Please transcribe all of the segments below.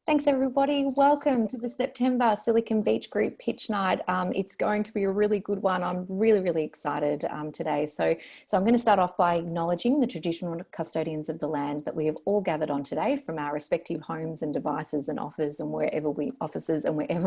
Thanks everybody. Welcome to the September Silicon Beach Group Pitch Night. It's going to be a really good one. I'm really excited today. So I'm going to start off by acknowledging the traditional custodians of the land that we have all gathered on today from our respective homes and devices and offices and wherever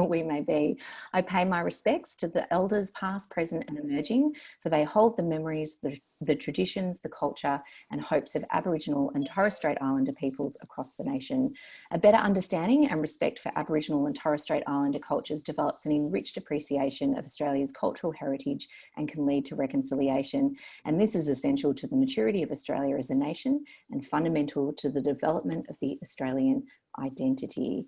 we may be. I pay my respects to the elders past, present and emerging, for they hold the memories, the traditions, the culture and hopes of Aboriginal and Torres Strait Islander peoples across the nation. A better understanding and respect for Aboriginal and Torres Strait Islander cultures develops an enriched appreciation of Australia's cultural heritage and can lead to reconciliation. And this is essential to the maturity of Australia as a nation and fundamental to the development of the Australian identity.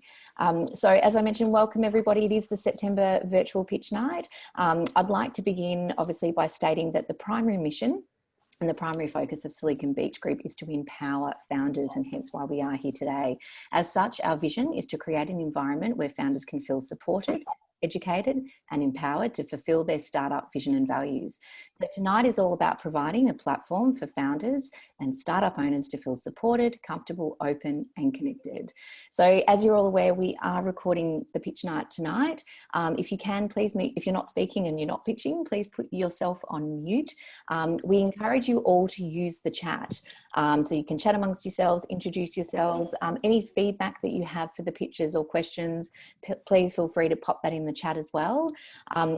So as I mentioned, welcome everybody. It is the September virtual pitch night. I'd like to begin obviously by stating that the primary mission and the primary focus of Silicon Beach Group is to empower founders, and hence why we are here today. As such, our vision is to create an environment where founders can feel supported, educated and empowered to fulfill their startup vision and values. But tonight is all about providing a platform for founders and startup owners to feel supported, comfortable, open and connected. So as you're all aware, we are recording the pitch night tonight. If you can, please mute. If you're not speaking and you're not pitching, please put yourself on mute. We encourage you all to use the chat. So you can chat amongst yourselves, introduce yourselves. Any feedback that you have for the pitches or questions, please feel free to pop that in the chat as well.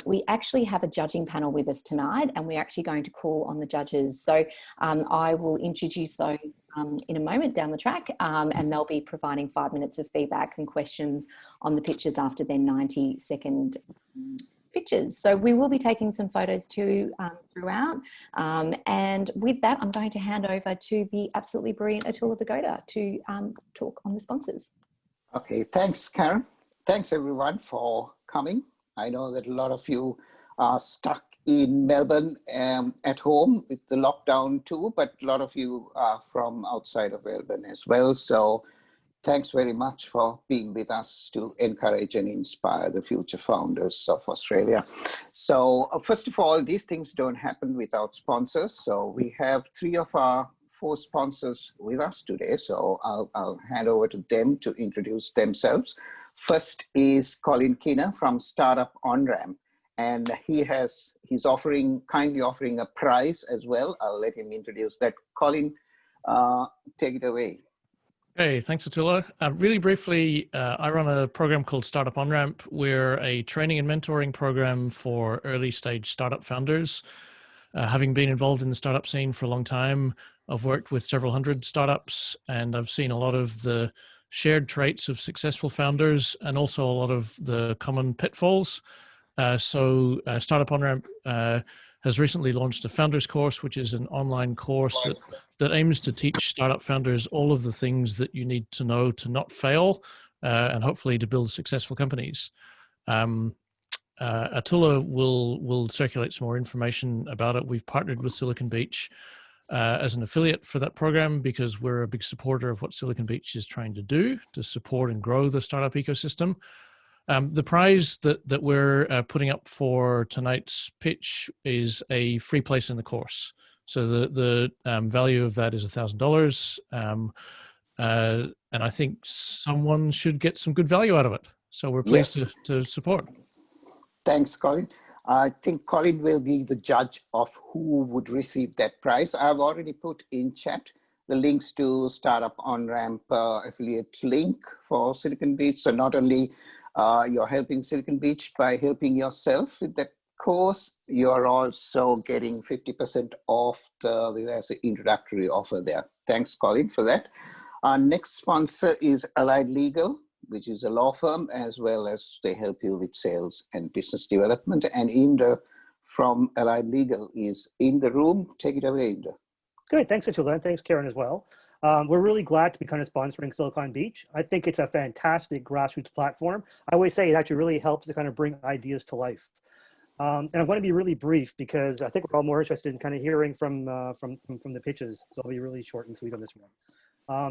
We actually have a judging panel with us tonight and we're actually going to call on the judges. So I will introduce those in a moment down the track and they'll be providing 5 minutes of feedback and questions on the pitches after their 90-second pictures. So we will be taking some photos too throughout. And with that, I'm going to hand over to the absolutely brilliant Athula Bogoda to talk on the sponsors. Okay, thanks, Karen. Thanks everyone for coming. I know that a lot of you are stuck in Melbourne at home with the lockdown too, but a lot of you are from outside of Melbourne as well. So thanks very much for being with us to encourage and inspire the future founders of Australia. So first of all, these things don't happen without sponsors. So we have 3 of our 4 sponsors with us today. So I'll hand over to them to introduce themselves. First is Colin from startup Onramp, and he's kindly offering a prize as well. I'll let him introduce that. Colin, take it away. Hey, thanks, Athula. Really briefly, I run a program called Startup Onramp. We're a training and mentoring program for early stage startup founders. Having been involved in the startup scene for a long time, I've worked with several hundred startups and I've seen a lot of the shared traits of successful founders and also a lot of the common pitfalls. Startup Onramp has recently launched a founders course, which is an online course that aims to teach startup founders all of the things that you need to know to not fail and hopefully to build successful companies. Athula will circulate some more information about it. We've partnered with Silicon Beach as an affiliate for that program because we're a big supporter of what Silicon Beach is trying to do to support and grow the startup ecosystem. The prize that we're putting up for tonight's pitch is a free place in the course. So the value of that is $1,000. And I think someone should get some good value out of it. So we're pleased to support. Thanks, Colin. I think Colin will be the judge of who would receive that prize. I've already put in chat the links to Startup Onramp affiliate link for Silicon Beach. So not only you're helping Silicon Beach by helping yourself with that course, you're also getting 50% off there's an introductory offer there. Thanks, Colin, for that. Our next sponsor is Allied Legal, which is a law firm, as well as they help you with sales and business development. And Inder from Allied Legal is in the room. Take it away, Inder. Good, thanks, Athula, and thanks, Karen, as well. We're really glad to be kind of sponsoring Silicon Beach. I think it's a fantastic grassroots platform. I always say it actually really helps to kind of bring ideas to life. And I'm going to be really brief because I think we're all more interested in kind of hearing from the pitches. So I'll be really short and sweet on this one.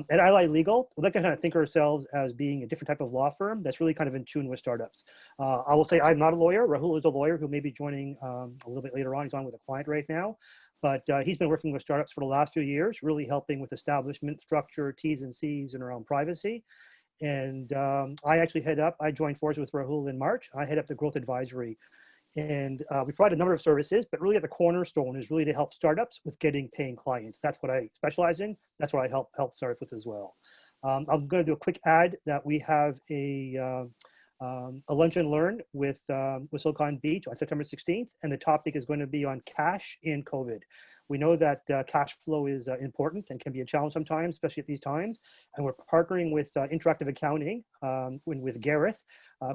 At Allied Legal, we'd like to kind of think of ourselves as being a different type of law firm that's really kind of in tune with startups. I will say I'm not a lawyer. Rahul is a lawyer who may be joining a little bit later on. He's on with a client right now. But he's been working with startups for the last few years, really helping with establishment, structure, T's and C's, and around privacy. And I joined forces with Rahul in March. I head up the growth advisory. And we provide a number of services, but really at the cornerstone is really to help startups with getting paying clients. That's what I specialize in. That's what I help startups with as well. I'm going to do a quick ad that we have a lunch and learn with Silicon Beach on September 16th, and the topic is going to be on cash in COVID. We know that cash flow is important and can be a challenge sometimes, especially at these times. And we're partnering with Interactive Accounting, with Gareth,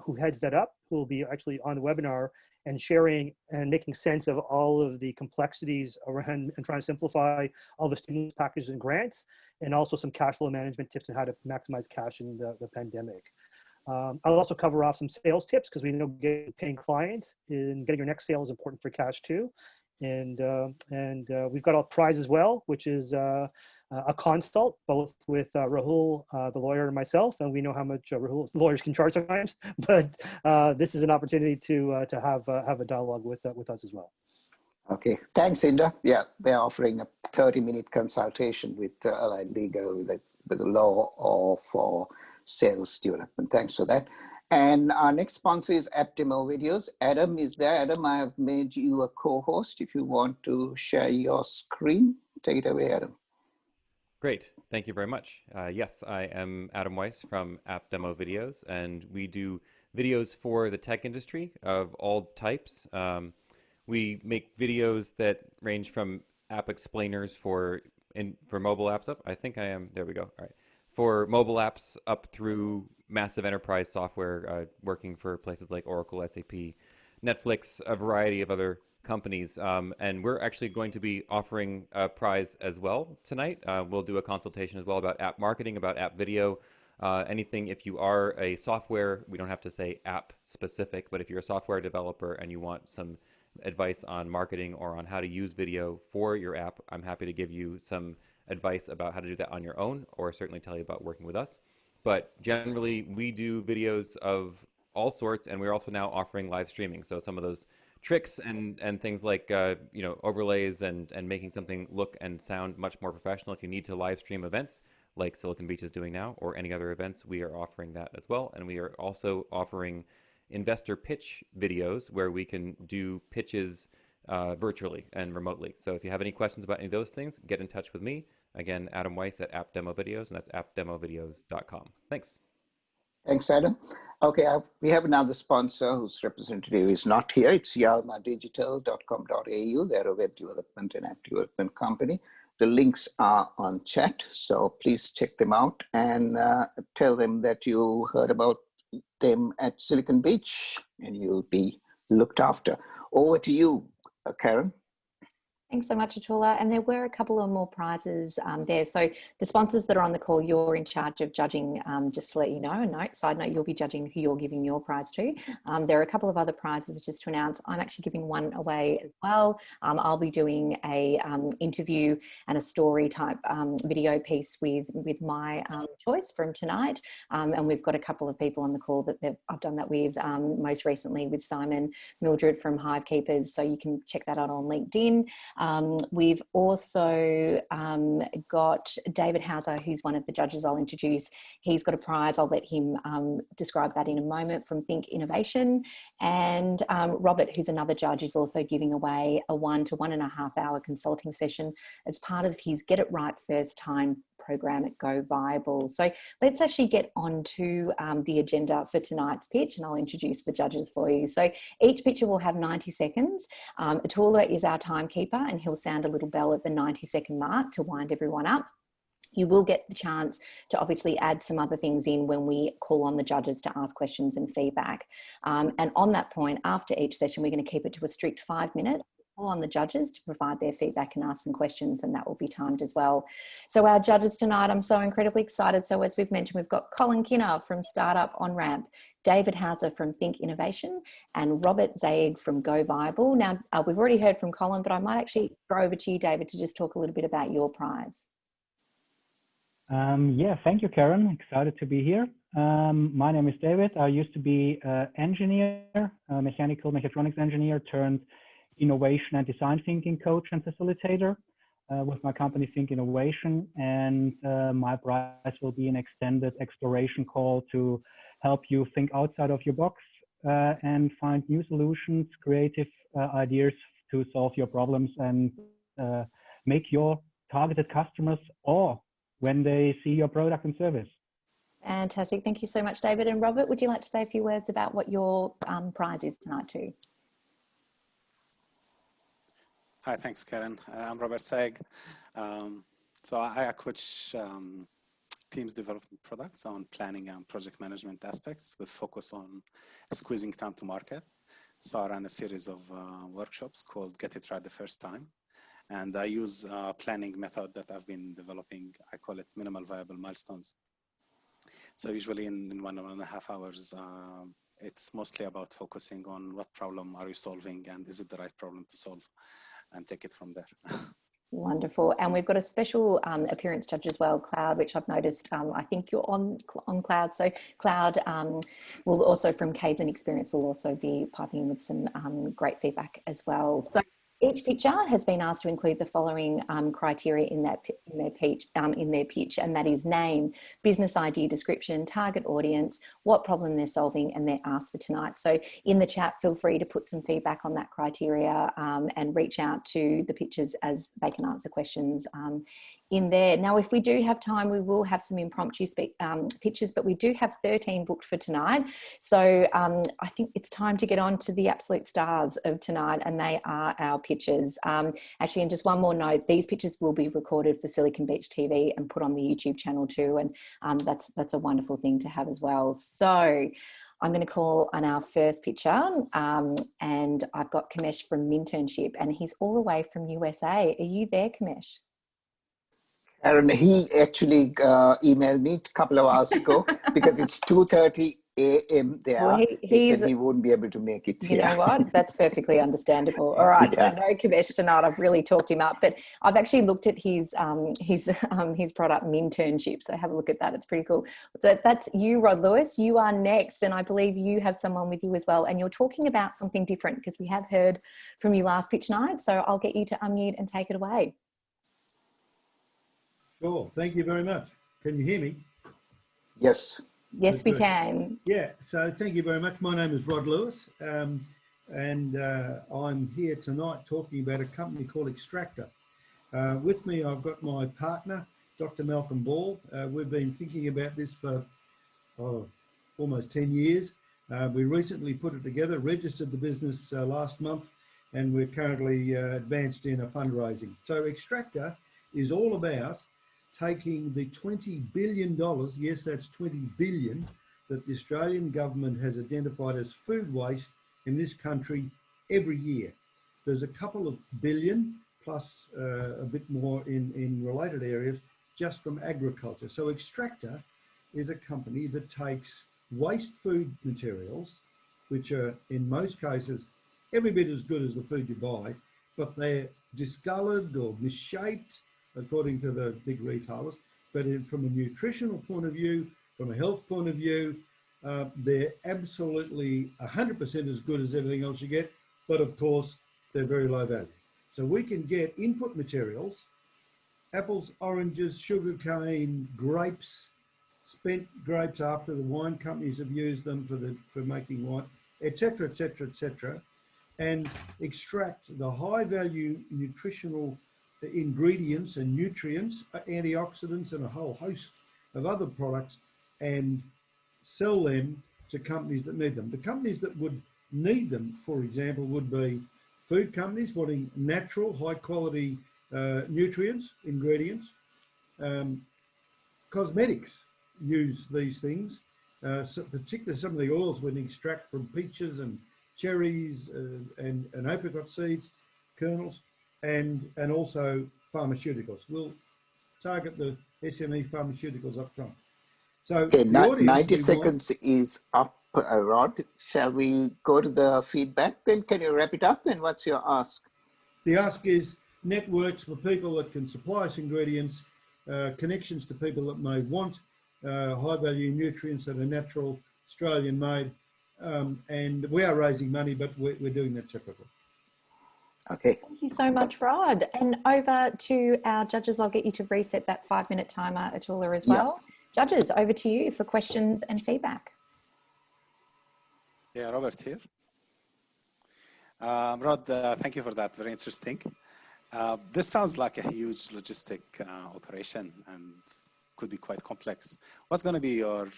who heads that up, who will be actually on the webinar and sharing and making sense of all of the complexities around and trying to simplify all the stimulus packages and grants, and also some cash flow management tips on how to maximize cash in the pandemic. I'll also cover off some sales tips, because we know paying clients and getting your next sale is important for cash too. And we've got a prize as well, which is a consult, both with Rahul, the lawyer, and myself. And we know how much Rahul, lawyers can charge sometimes, but this is an opportunity to have a dialogue with us as well. Okay, thanks, Inder. Yeah, they're offering a 30-minute consultation with Aligned Legal with the law or for sales development. Thanks for that. And our next sponsor is AppDemo Videos. Adam is there. Adam, I have made you a co-host. If you want to share your screen, take it away, Adam. Great. Thank you very much. Yes, I am Adam Weiss from AppDemo Videos, and we do videos for the tech industry of all types. We make videos that range from app explainers for mobile apps up. I think I am. There we go. All right. For mobile apps up through massive enterprise software, working for places like Oracle, SAP, Netflix, a variety of other companies. And we're actually going to be offering a prize as well tonight. We'll do a consultation as well about app marketing, about app video, anything. If you are a software, we don't have to say app specific, but if you're a software developer and you want some advice on marketing or on how to use video for your app, I'm happy to give you some advice about how to do that on your own, or certainly tell you about working with us. But generally, we do videos of all sorts, and we're also now offering live streaming. So some of those tricks and things like overlays and making something look and sound much more professional. If you need to live stream events like Silicon Beach is doing now, or any other events, we are offering that as well. And we are also offering investor pitch videos where we can do pitches virtually and remotely. So if you have any questions about any of those things, get in touch with me. Again, Adam Weiss at AppDemo Videos, and that's appdemovideos.com. Thanks. Thanks, Adam. Okay, we have another sponsor whose representative is not here. It's yalmaadigital.com.au. They're a web development and app development company. The links are on chat, so please check them out and tell them that you heard about them at Silicon Beach, and you'll be looked after. Over to you, Karen. Thanks so much, Athula. And there were a couple of more prizes there. So the sponsors that are on the call, you're in charge of judging, just to let you know, side note, you'll be judging who you're giving your prize to. There are a couple of other prizes just to announce. I'm actually giving one away as well. I'll be doing a interview and a story type video piece with my choice from tonight. And we've got a couple of people on the call that I've done that with, most recently with Simon Mildred from Hivekeepers. So you can check that out on LinkedIn. We've also got David Hauser, who's one of the judges I'll introduce. He's got a prize. I'll let him describe that in a moment, from Think Innovation. And Robert, who's another judge, is also giving away a 1 to 1.5 hour consulting session as part of his Get It Right First Time program at Go Viable. So let's actually get on to the agenda for tonight's pitch, and I'll introduce the judges for you. So each pitcher will have 90 seconds. Athula is our timekeeper, and he'll sound a little bell at the 90-second mark to wind everyone up. You will get the chance to obviously add some other things in when we call on the judges to ask questions and feedback. And on that point, after each session, we're going to keep it to a strict 5 minutes. On the judges to provide their feedback and ask some questions, and that will be timed as well. So our judges tonight, I'm so incredibly excited. So as we've mentioned, we've got Colin from Startup Onramp, David Hauser from Think Innovation, and Robert Zaig from Go Viable. Now, we've already heard from Colin, but I might actually throw over to you, David, to just talk a little bit about your prize. Yeah, thank you, Karen. Excited to be here. My name is David. I used to be an engineer, a mechanical mechatronics engineer turned innovation and design thinking coach and facilitator. with my company Think Innovation, and my prize will be an extended exploration call to help you think outside of your box and find new solutions, creative ideas to solve your problems and make your targeted customers awe when they see your product and service. Fantastic. Thank you so much, David. And Robert, would you like to say a few words about what your prize is tonight too? Hi, thanks, Karen. I'm Robert Seg. So I coach teams developing products on planning and project management aspects with focus on squeezing time to market. So I run a series of workshops called Get It Right the First Time. And I use a planning method that I've been developing. I call it minimal viable milestones. So usually in 1.5 hours, it's mostly about focusing on what problem are you solving and is it the right problem to solve, and take it from there. Wonderful. And we've got a special appearance judge as well, Cloud, which I've noticed. I think you're on Cloud. So Cloud will also, from K's and Experience, will also be piping in with some great feedback as well. So each picture has been asked to include the following criteria in their pitch, and that is name, business idea description, target audience, what problem they're solving, and their ask for tonight. So in the chat, feel free to put some feedback on that criteria and reach out to the pitchers as they can answer questions in there. Now, if we do have time, we will have some impromptu pitches, but we do have 13 booked for tonight. So I think it's time to get on to the absolute stars of tonight, and they are our pitches. Actually, and just one more note, these pitches will be recorded for Silicon Beach TV and put on the YouTube channel too, and that's a wonderful thing to have as well. So I'm going to call on our first pitcher, and I've got Kamesh from Minternship, and he's all the way from USA. Are you there, Kamesh? Aaron, he actually emailed me a couple of hours ago because it's 2:30 a.m. there. Well, he said he wouldn't be able to make it. You know what? That's perfectly understandable. All right, yeah. So no Kamesh tonight. I've really talked him up, but I've actually looked at his product Minternship. So have a look at that. It's pretty cool. So that's you, Rod Lewis. You are next, and I believe you have someone with you as well. And you're talking about something different because we have heard from you last pitch night. So I'll get you to unmute and take it away. Sure. Thank you very much. Can you hear me? Yes. Yes, we can. Yeah. So thank you very much. My name is Rod Lewis, and I'm here tonight talking about a company called Extractor. With me, I've got my partner, Dr. Malcolm Ball. We've been thinking about this for almost 10 years. We recently put it together, registered the business last month, and we're currently advanced in a fundraising. So Extractor is all about taking the $20 billion, yes, that's 20 billion, that the Australian government has identified as food waste in this country every year. There's a couple of billion plus a bit more in related areas just from agriculture. So Extractor is a company that takes waste food materials, which are in most cases every bit as good as the food you buy, but they're discoloured or misshaped, according to the big retailers, but from a nutritional point of view, from a health point of view, they're absolutely 100% as good as everything else you get, but of course, they're very low value. So we can get input materials, apples, oranges, sugarcane, grapes, spent grapes after the wine companies have used them for making wine, etc., etc., etc., and extract the high value nutritional ingredients and nutrients, antioxidants, and a whole host of other products, and sell them to companies that need them. The companies that would need them, for example, would be food companies wanting natural, high quality nutrients, ingredients. Cosmetics use these things, so particularly some of the oils we extract from peaches and cherries and apricot seeds, kernels, and also pharmaceuticals. We'll target the SME pharmaceuticals up front. So okay, 90 seconds is up, Rod. Shall we go to the feedback then? Can you wrap it up then? What's your ask? The ask is networks for people that can supply us ingredients, connections to people that may want high value nutrients that are natural, Australian made, and we are raising money, but we're doing that separately. Okay. Thank you so much, Rod. And over to our judges, I'll get you to reset that 5-minute timer, Athula, as well. Judges, over to you for questions and feedback. Yeah, Robert here. Rod, thank you for that. Very interesting. This sounds like a huge logistic operation and could be quite complex. What's going to be your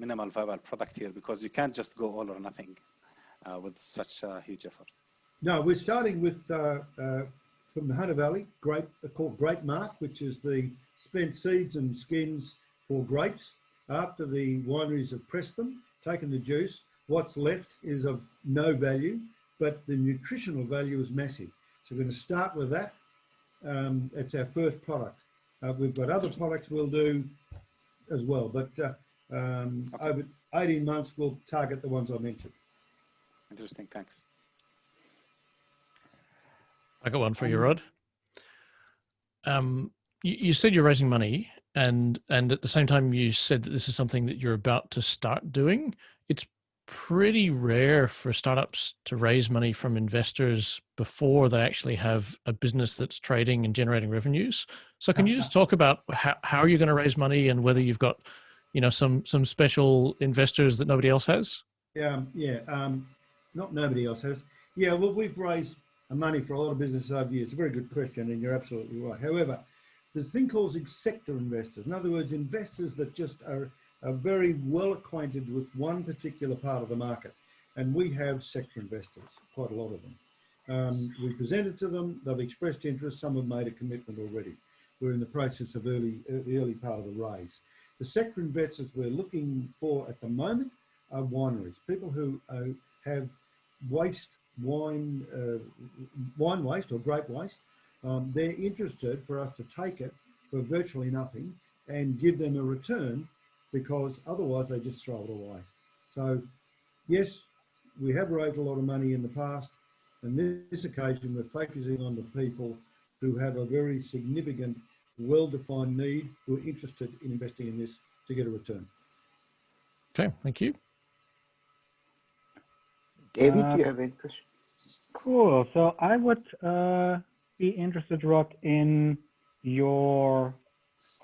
minimal viable product here? Because you can't just go all or nothing with such a huge effort. No, we're starting with, from the Hunter Valley, grape, called Grape Mark, which is the spent seeds and skins for grapes. After the wineries have pressed them, taken the juice, what's left is of no value, but the nutritional value is massive. So we're going to start with that. It's our first product. We've got other products we'll do as well, but over 18 months, we'll target the ones I mentioned. Interesting, thanks. I got one for you, Rod. You said you're raising money, and at the same time you said that this is something that you're about to start doing. It's pretty rare for startups to raise money from investors before they actually have a business that's trading and generating revenues. So can you just talk about how you're going to raise money and whether you've got, some special investors that nobody else has? Not nobody else has. Yeah, well, we've raised money for a lot of businesses over the years. It's a very good question, and you're absolutely right. However, there's a thing called sector investors. In other words, investors that just are very well acquainted with one particular part of the market. And we have sector investors, quite a lot of them. We presented to them, they've expressed interest, some have made a commitment already. We're in the process of the early part of the raise. The sector investors we're looking for at the moment are wineries, people who have wine waste or grape waste. They're interested for us to take it for virtually nothing and give them a return, because otherwise they just throw it away. So yes, we have raised a lot of money in the past, and this occasion we're focusing on the people who have a very significant, well-defined need, who are interested in investing in this to get a return. Okay, thank you. David, do you have any questions? Cool. So I would be interested, Rod, in your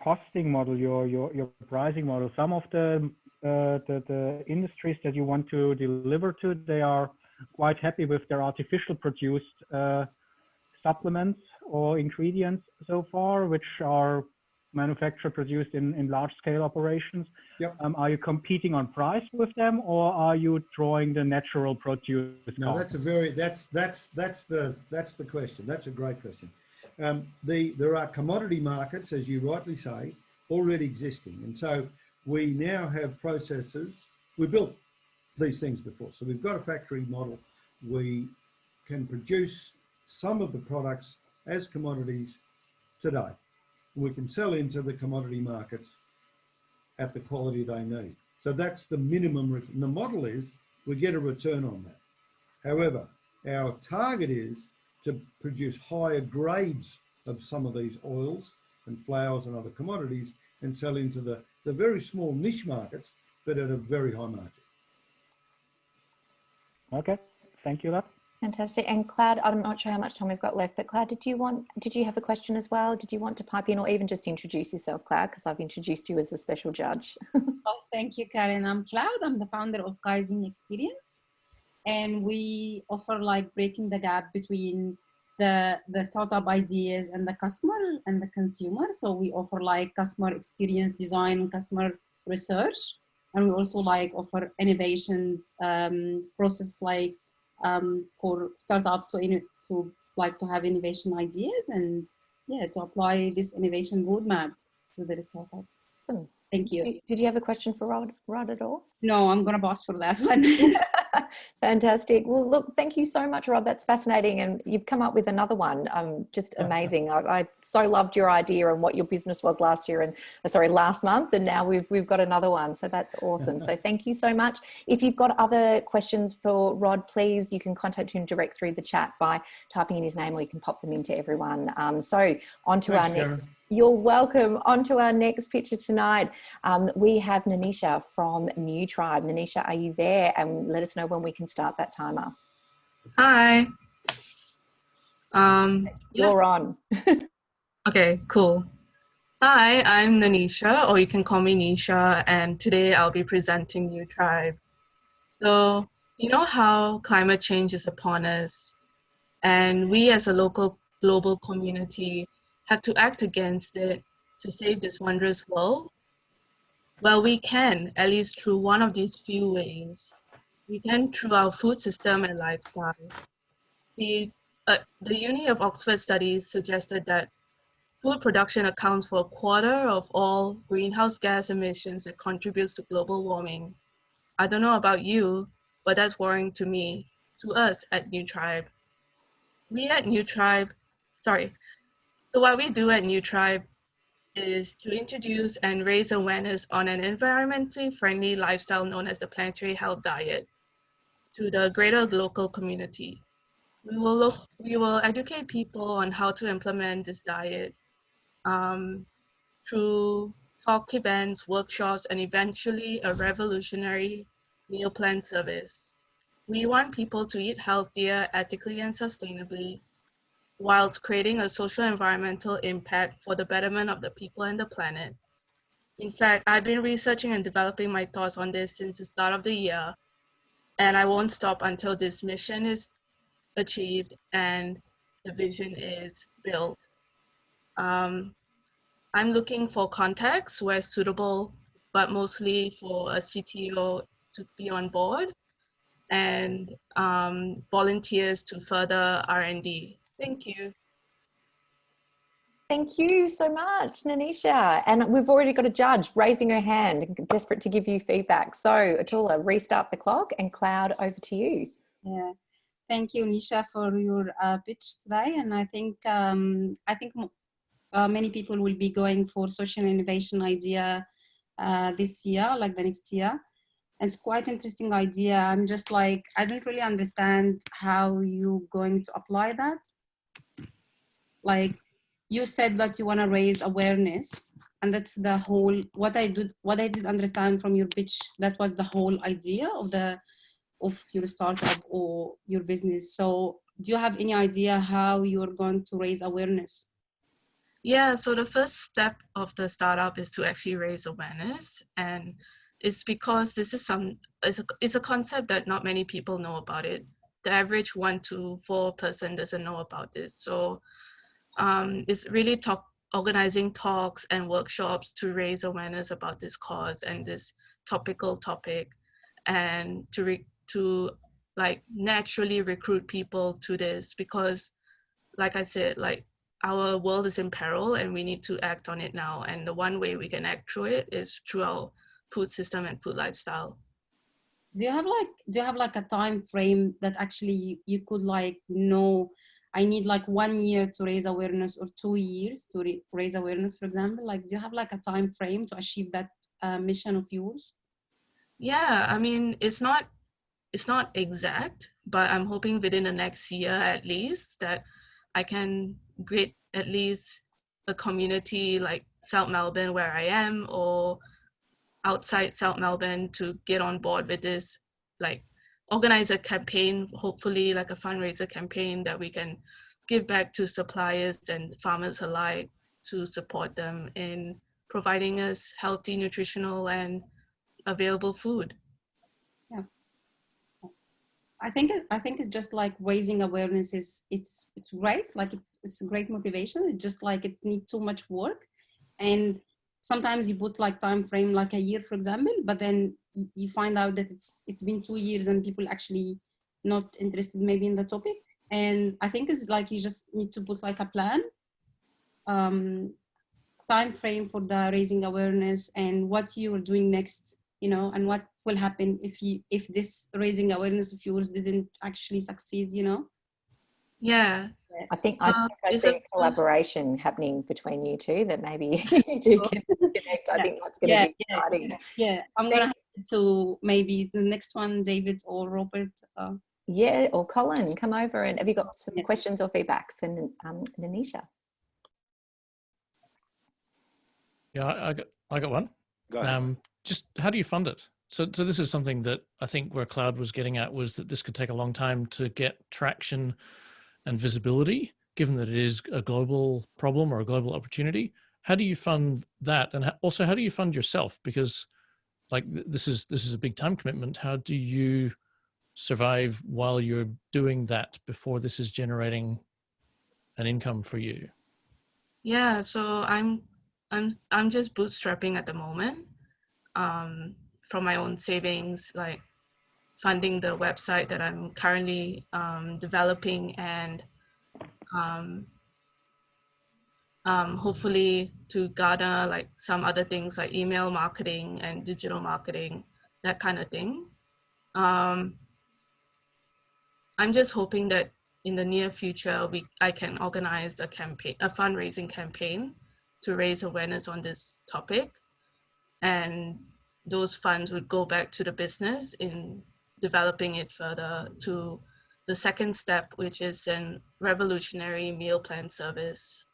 costing model, your pricing model. Some of the industries that you want to deliver to, they are quite happy with their artificial produced supplements or ingredients so far, which are manufactured, produced in large scale operations. Yep. Are you competing on price with them, or are you drawing the natural produce? No, that's the question. That's a great question. There are commodity markets, as you rightly say, already existing. And so we now have processes. We built these things before. So we've got a factory model. We can produce some of the products as commodities today. We can sell into the commodity markets at the quality they need. So that's the minimum. And the model is we get a return on that. However, our target is to produce higher grades of some of these oils and flours and other commodities and sell into the very small niche markets, but at a very high margin. Okay, thank you, Rod. Fantastic. And Cloud, I'm not sure how much time we've got left, but Cloud, did you have a question as well? Did you want to pipe in, or even just introduce yourself, Cloud, because I've introduced you as a special judge? Oh, thank you, Karen. I'm Cloud. I'm the founder of Kaizen Experience. And we offer like breaking the gap between the startup ideas and the customer and the consumer. So we offer like customer experience design, customer research, and we also like offer innovations process like for startup to have innovation ideas and to apply this innovation roadmap to the startup. Awesome. Thank you. Did you have a question for Rod at all? No, I'm gonna pass for that one. Fantastic. Well, look, thank you so much, Rod. That's fascinating. And you've come up with another one. Just amazing. I so loved your idea and what your business was last month. And now we've got another one. So that's awesome. So thank you so much. If you've got other questions for Rod, please, you can contact him direct through the chat by typing in his name, or you can pop them into everyone. So on to our next. Karen. You're welcome. On to our next picture tonight. We have Nanisha from nutribe. Nanisha, are you there? And let us know when we can start that timer. Hi. You're on. Okay, cool. Hi, I'm Nanisha, or you can call me Nisha, and today I'll be presenting nutribe. So, you know how climate change is upon us, and we as a local global community have to act against it to save this wondrous world? Well, we can, at least through one of these few ways. We can through our food system and lifestyle. The Uni of Oxford studies suggested that food production accounts for a quarter of all greenhouse gas emissions that contributes to global warming. I don't know about you, but that's worrying to me, to us at nutribe. So what we do at nutribe is to introduce and raise awareness on an environmentally friendly lifestyle known as the planetary health diet to the greater local community. We will educate people on how to implement this diet through talk events, workshops, and eventually a revolutionary meal plan service. We want people to eat healthier, ethically, and sustainably, while creating a social environmental impact for the betterment of the people and the planet. In fact, I've been researching and developing my thoughts on this since the start of the year, and I won't stop until this mission is achieved and the vision is built. I'm looking for contacts where suitable, but mostly for a CTO to be on board and volunteers to further R&D. Thank you. Thank you so much, Nanisha. And we've already got a judge raising her hand, desperate to give you feedback. So Athula, restart the clock, and Cloud, over to you. Yeah, thank you, Nisha, for your pitch today. And I think many people will be going for social innovation idea this year, like the next year. And it's quite interesting idea. I'm just like, I don't really understand how you're going to apply that. Like, you said that you want to raise awareness, and that's the whole, what I did understand from your pitch, that was the whole idea of your startup or your business. So do you have any idea how you're going to raise awareness? Yeah, so the first step of the startup is to actually raise awareness, and it's because this is it's a concept that not many people know about it. The average 1 to 4 person doesn't know about this. So it's really organizing talks and workshops to raise awareness about this cause and this topical topic, and to like naturally recruit people to this, because like I said, like our world is in peril and we need to act on it now. And the one way we can act through it is through our food system and food lifestyle. Do you have like a time frame that actually you could like know, I need like 1 year to raise awareness or 2 years to raise awareness, for example? Like, do you have like a time frame to achieve that mission of yours? Yeah, I mean, it's not exact, but I'm hoping within the next year at least that I can create at least a community like South Melbourne where I am, or outside South Melbourne, to get on board with this, like organize a campaign, hopefully like a fundraiser campaign that we can give back to suppliers and farmers alike to support them in providing us healthy, nutritional, and available food. Yeah, I think it's just like raising awareness it's great. Like it's a great motivation. It's just like it needs too much work, and sometimes you put like time frame like a year, for example, but then you find out that it's been 2 years and people actually not interested maybe in the topic. And I think it's like you just need to put like a plan, time frame for the raising awareness and what you're doing next, you know, and what will happen if this raising awareness of yours didn't actually succeed, you know. Yeah, I think I see a collaboration happening between you two, that maybe you two can connect. I think that's going to be exciting. Yeah, I'm going to maybe the next one, David or Robert. Yeah, or Colin, come over. And have you got some questions or feedback for Nanisha? Yeah, I got one. Go ahead. Just how do you fund it? So this is something that I think where Cloud was getting at, was that this could take a long time to get traction and visibility. given that it is a global problem or a global opportunity? How do you fund that? And also, how do you fund yourself? Because like this is a big time commitment. How do you survive while you're doing that before this is generating an income for you? Yeah, so I'm just bootstrapping at the moment, from my own savings, like funding the website that I'm currently developing, and hopefully to gather like some other things like email marketing and digital marketing, that kind of thing. I'm just hoping that in the near future, I can organize a fundraising campaign to raise awareness on this topic. And those funds would go back to the business in developing it further to the second step, which is an revolutionary meal plan service.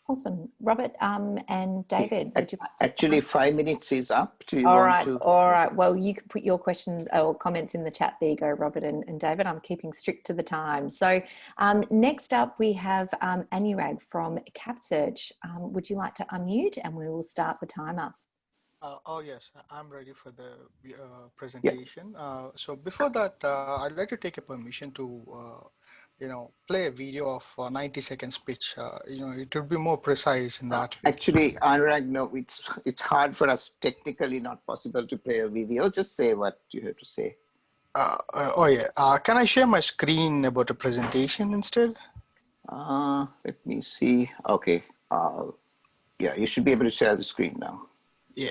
Awesome. Robert and David, would you like to? Actually, 5 minutes is up. Do you All want right, to? all right. Well, you can put your questions or comments in the chat. There you go, Robert and David. I'm keeping strict to the time. So next up, we have ANURAG from Capsearch. Would you like to unmute and we will start the timer? Oh, yes, I'm ready for the presentation. So before that, I'd like to take a permission to, play a video of 90 seconds pitch. It would be more precise in that way. Actually, Anurag, no, it's hard for us, technically not possible to play a video. Just say what you have to say. Oh, yeah. Can I share my screen about a presentation instead? Let me see. Okay. Yeah, you should be able to share the screen now. Yeah.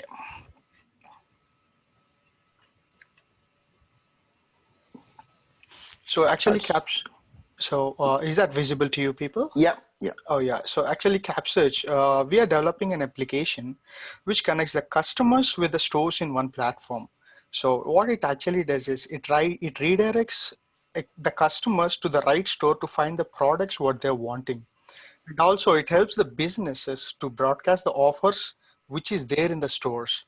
So actually, is that visible to you people? Yeah, yeah. Oh, yeah. So actually, Capsearch, we are developing an application which connects the customers with the stores in one platform. So what it actually does is it redirects the customers to the right store to find the products what they're wanting. And also it helps the businesses to broadcast the offers which is there in the stores.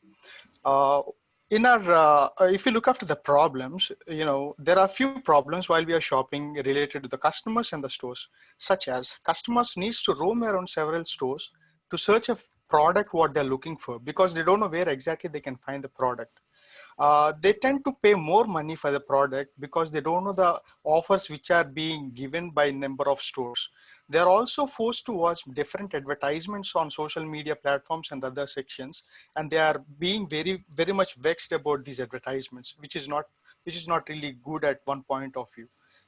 If you look after the problems, there are a few problems while we are shopping related to the customers and the stores, such as customers needs to roam around several stores to search a product what they're looking for because they don't know where exactly they can find the product. They tend to pay more money for the product because they don't know the offers which are being given by number of stores. They're also forced to watch different advertisements on social media platforms and other sections, and they are being very, very much vexed about these advertisements, which is not really good at one point of view.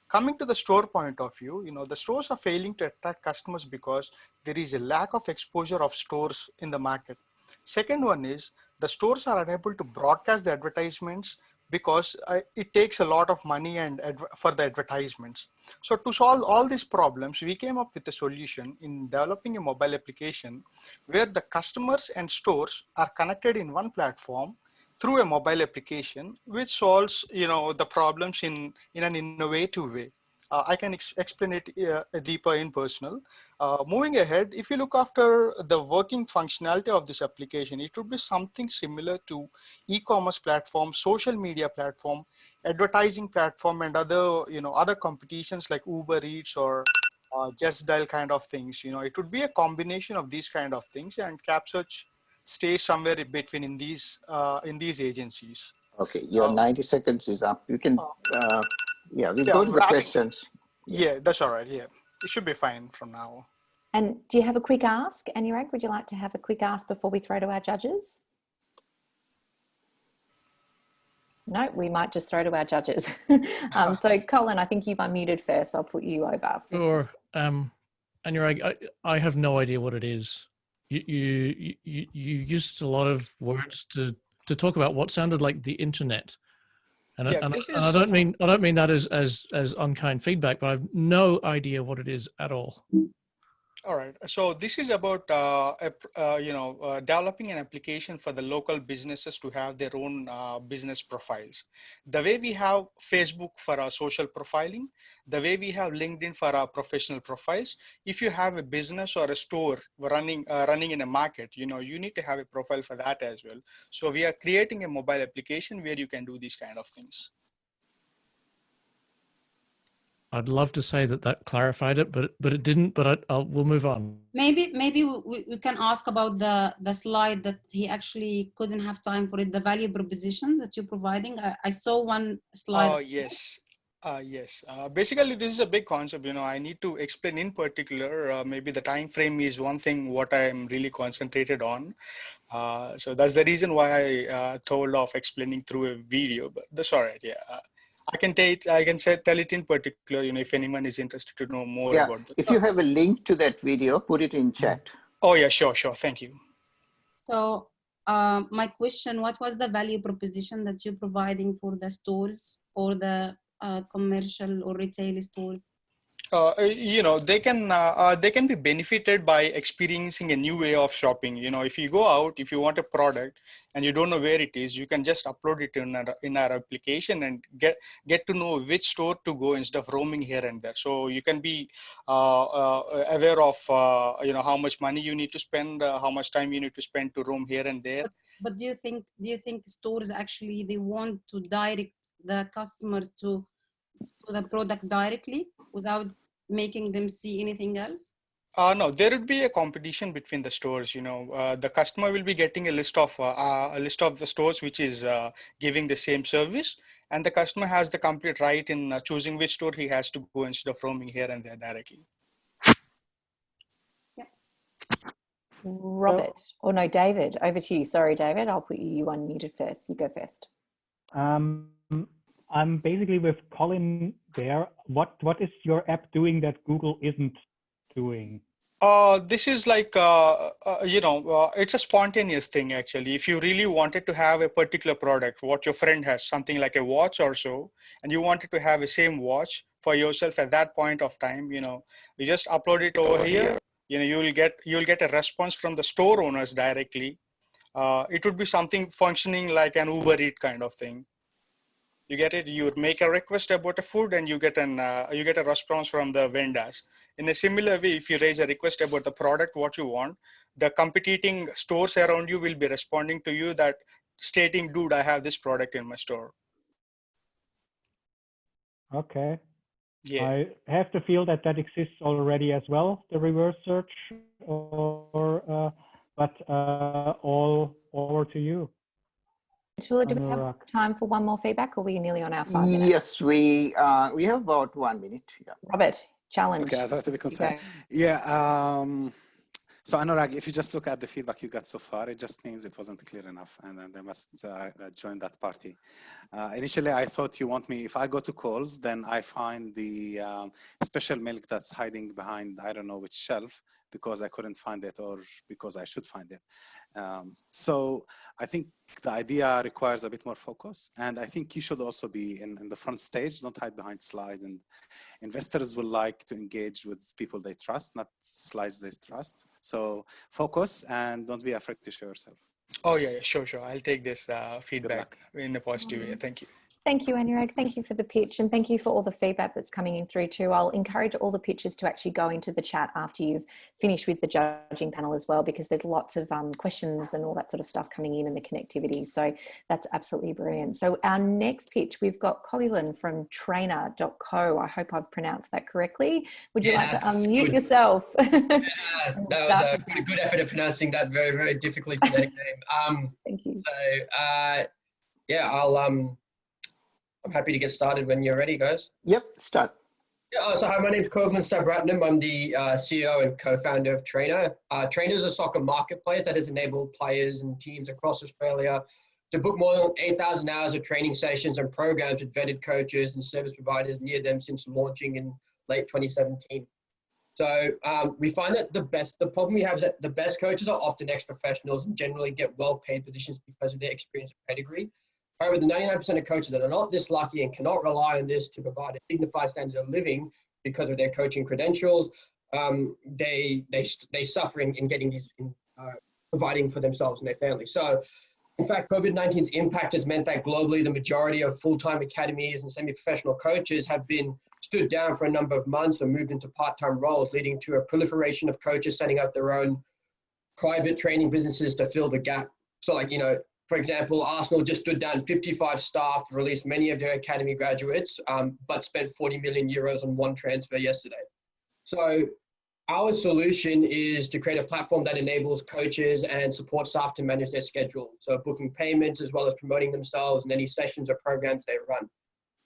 Coming to the store point of view, the stores are failing to attract customers because there is a lack of exposure of stores in the market. Second one is the stores are unable to broadcast the advertisements because it takes a lot of money for the advertisements. So to solve all these problems, we came up with a solution in developing a mobile application where the customers and stores are connected in one platform through a mobile application, which solves the problems in an innovative way. I can explain it deeper in personal. Moving ahead, if you look after the working functionality of this application, it would be something similar to e-commerce platform, social media platform, advertising platform, and other competitions like Uber Eats or Just Dial kind of things. It would be a combination of these kind of things, and Capsearch stays somewhere in between in these agencies. Okay, your 90 seconds is up. You can, we'll go to the questions. Yeah, that's all right. Yeah, it should be fine from now. And do you have a quick ask, Anurag? Would you like to have a quick ask before we throw to our judges? No, we might just throw to our judges. So Colin, I think you've unmuted first. I'll put you over. Sure. Anurag, I have no idea what it is. You used a lot of words to talk about what sounded like the internet. And, yeah, and I don't mean that as unkind feedback, but I have no idea what it is at all. All right. So this is about developing an application for the local businesses to have their own business profiles. The way we have Facebook for our social profiling, the way we have LinkedIn for our professional profiles. If you have a business or a store running in a market, you need to have a profile for that as well. So we are creating a mobile application where you can do these kind of things. I'd love to say that that clarified it, but it didn't. But we'll move on. Maybe we can ask about the slide that he actually couldn't have time for it. The value proposition that you're providing. I saw one slide. Oh, yes. Yes. Basically, this is a big concept. I need to explain in particular. Maybe the time frame is one thing what I'm really concentrated on. So that's the reason why I told of explaining through a video. But that's all right. Yeah. I can tell it in particular. If anyone is interested to know more about that. If you have a link to that video, put it in chat. Oh yeah, sure. Thank you. So my question: what was the value proposition that you're providing for the stores or the commercial or retail stores? They can be benefited by experiencing a new way of shopping. If you go out, if you want a product and you don't know where it is, you can just upload it in our application and get to know which store to go instead of roaming here and there. So you can be aware of how much money you need to spend, how much time you need to spend to roam here and there. But do you think stores actually they want to direct the customers to the product directly without making them see anything else? No, there would be a competition between the stores. The customer will be getting a list of the stores which is giving the same service, and the customer has the complete right in choosing which store he has to go instead of roaming here and there directly. Yeah. Robert, or no, David, over to you. Sorry, David, I'll put you unmuted first. You go first. I'm basically with Colin there. What is your app doing that Google isn't doing? This is like, it's a spontaneous thing actually. If you really wanted to have a particular product, what your friend has, something like a watch or so, and you wanted to have the same watch for yourself at that point of time, you just upload it over here. You'll get a response from the store owners directly. It would be something functioning like an Uber Eats kind of thing. You get it. You make a request about a food, and you get a response from the vendors. In a similar way, if you raise a request about the product, what you want, the competing stores around you will be responding to you that stating, "Dude, I have this product in my store." Okay. Yeah. I have to feel that exists already as well, the reverse search, but all over to you. Athula, do we have time for one more feedback, or are we nearly on our 5 minutes? Yes, we have about 1 minute. Yeah. Robert, challenge. Okay, I thought to be concise. Yeah. So Anurag, if you just look at the feedback you got so far, it just means it wasn't clear enough, and then they must join that party. Initially, I thought you want me, if I go to calls, then I find the special milk that's hiding behind, I don't know which shelf, because I couldn't find it or because I should find it. So I think the idea requires a bit more focus, and I think you should also be in the front stage, don't hide behind slides. And investors will like to engage with people they trust, not slides they trust. So focus and don't be afraid to show yourself. Oh yeah, sure. I'll take this feedback in a positive way. Thank you. Thank you, ANURAG. Thank you for the pitch, and thank you for all the feedback that's coming in through too. I'll encourage all the pitchers to actually go into the chat after you've finished with the judging panel as well, because there's lots of questions and all that sort of stuff coming in and the connectivity. So that's absolutely brilliant. So our next pitch, we've got Colin from trainer.co. I hope I've pronounced that correctly. Would you like to unmute yourself? That was a good effort at pronouncing that very, very difficult phonetic name. Thank you. So yeah, I'm happy to get started when you're ready, guys. Yep, start. Yeah, so hi, my name's Kogulan Sabaratnam. I'm the CEO and co-founder of Trainer. Trainer is a soccer marketplace that has enabled players and teams across Australia to book more than 8,000 hours of training sessions and programs with vetted coaches and service providers near them since launching in late 2017. So we find that the problem we have is that the best coaches are often ex-professionals and generally get well-paid positions because of their experience and pedigree. However, the 99% of coaches that are not this lucky and cannot rely on this to provide a dignified standard of living because of their coaching credentials, they suffer in getting these, providing for themselves and their family. So, in fact, COVID-19's impact has meant that globally the majority of full-time academies and semi-professional coaches have been stood down for a number of months or moved into part-time roles, leading to a proliferation of coaches setting up their own private training businesses to fill the gap. So, For example, Arsenal just stood down 55 staff, released many of their academy graduates, but spent 40 million euros on one transfer yesterday. So our solution is to create a platform that enables coaches and support staff to manage their schedule. So booking payments as well as promoting themselves and any sessions or programs they run.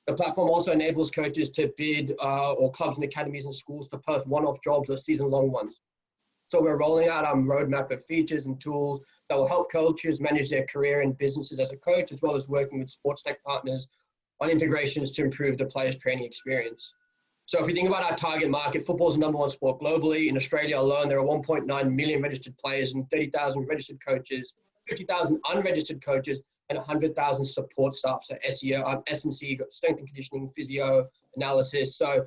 The platform also enables coaches to bid or clubs and academies and schools to post one-off jobs or season-long ones. So we're rolling out our roadmap of features and tools that will help coaches manage their career and businesses as a coach, as well as working with sports tech partners on integrations to improve the player's training experience. So if we think about our target market, football is the #1 sport globally. In Australia alone, there are 1.9 million registered players and 30,000 registered coaches, 50,000 unregistered coaches, and 100,000 support staff. So SEO, S&C, strength and conditioning, physio, analysis. So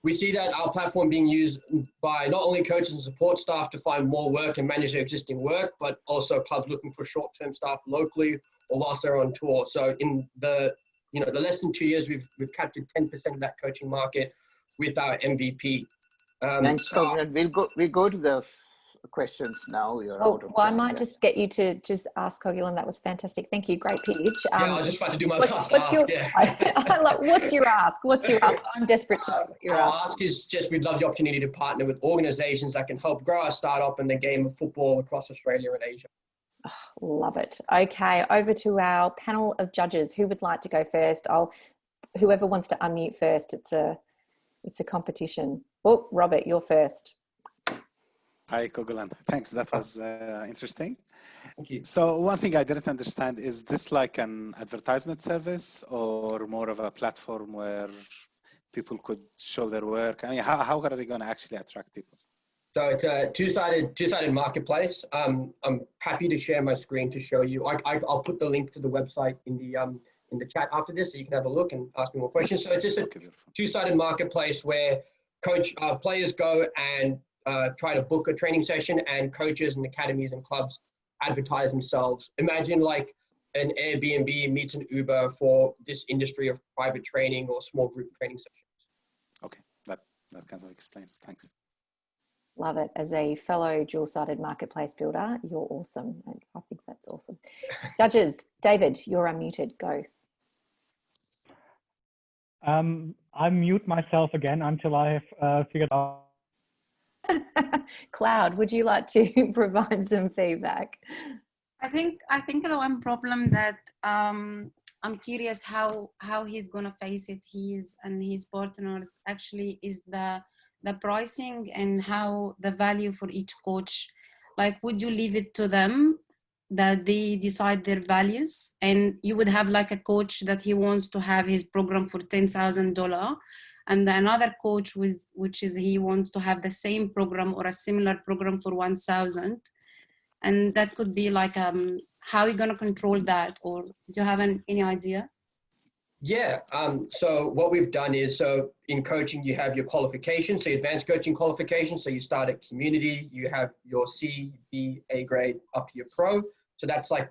we see that our platform being used by not only coaches and support staff to find more work and manage their existing work, but also clubs looking for short-term staff locally or whilst they're on tour. So in the less than 2 years, we've captured 10% of that coaching market with our MVP. Thanks, Kogulan. We'll go to the questions now. You're out of well, I time might then. just get you to just ask Kogulan. That was fantastic. Thank you. Great pitch. Yeah, I was just about to do my last what's ask. what's your ask? What's your ask? I'm desperate to know what your Our ask. ask is just we'd love the opportunity to partner with organizations that can help grow our startup in the game of football across Australia and Asia. Oh, love it. Okay, over to our panel of judges. Who would like to go first? Whoever wants to unmute first. It's a competition. Oh, Robert, you're first. Hi, Kogulan. Thanks. That was interesting. Thank you. So one thing I didn't understand, is this like an advertisement service or more of a platform where people could show their work? I mean, how are they going to actually attract people? So it's a two-sided marketplace. I'm happy to share my screen to show you. I'll put the link to the website in the chat after this, so you can have a look and ask me more questions. So it's just a two-sided marketplace where players go and try to book a training session, and coaches and academies and clubs advertise themselves. Imagine like an Airbnb meets an Uber for this industry of private training or small group training sessions. Okay, that kind of explains. Thanks. Love it. As a fellow dual-sided marketplace builder, you're awesome. And I think that's awesome. Judges, David, you're unmuted. Go. I mute myself again until I have figured out. Cloud, would you like to provide some feedback? I think the one problem that I'm curious how he's gonna face it, and his partners, actually is the pricing and how the value for each coach. Like, would you leave it to them that they decide their values, and you would have like a coach that he wants to have his program for $10,000, and another coach which is he wants to have the same program or a similar program for 1,000, and that could be like how are you going to control that, or do you have any idea? Yeah, so what we've done is, so in coaching you have your qualifications, so advanced coaching qualifications, so you start at community, you have your C, B, A grade up to your pro, so that's like,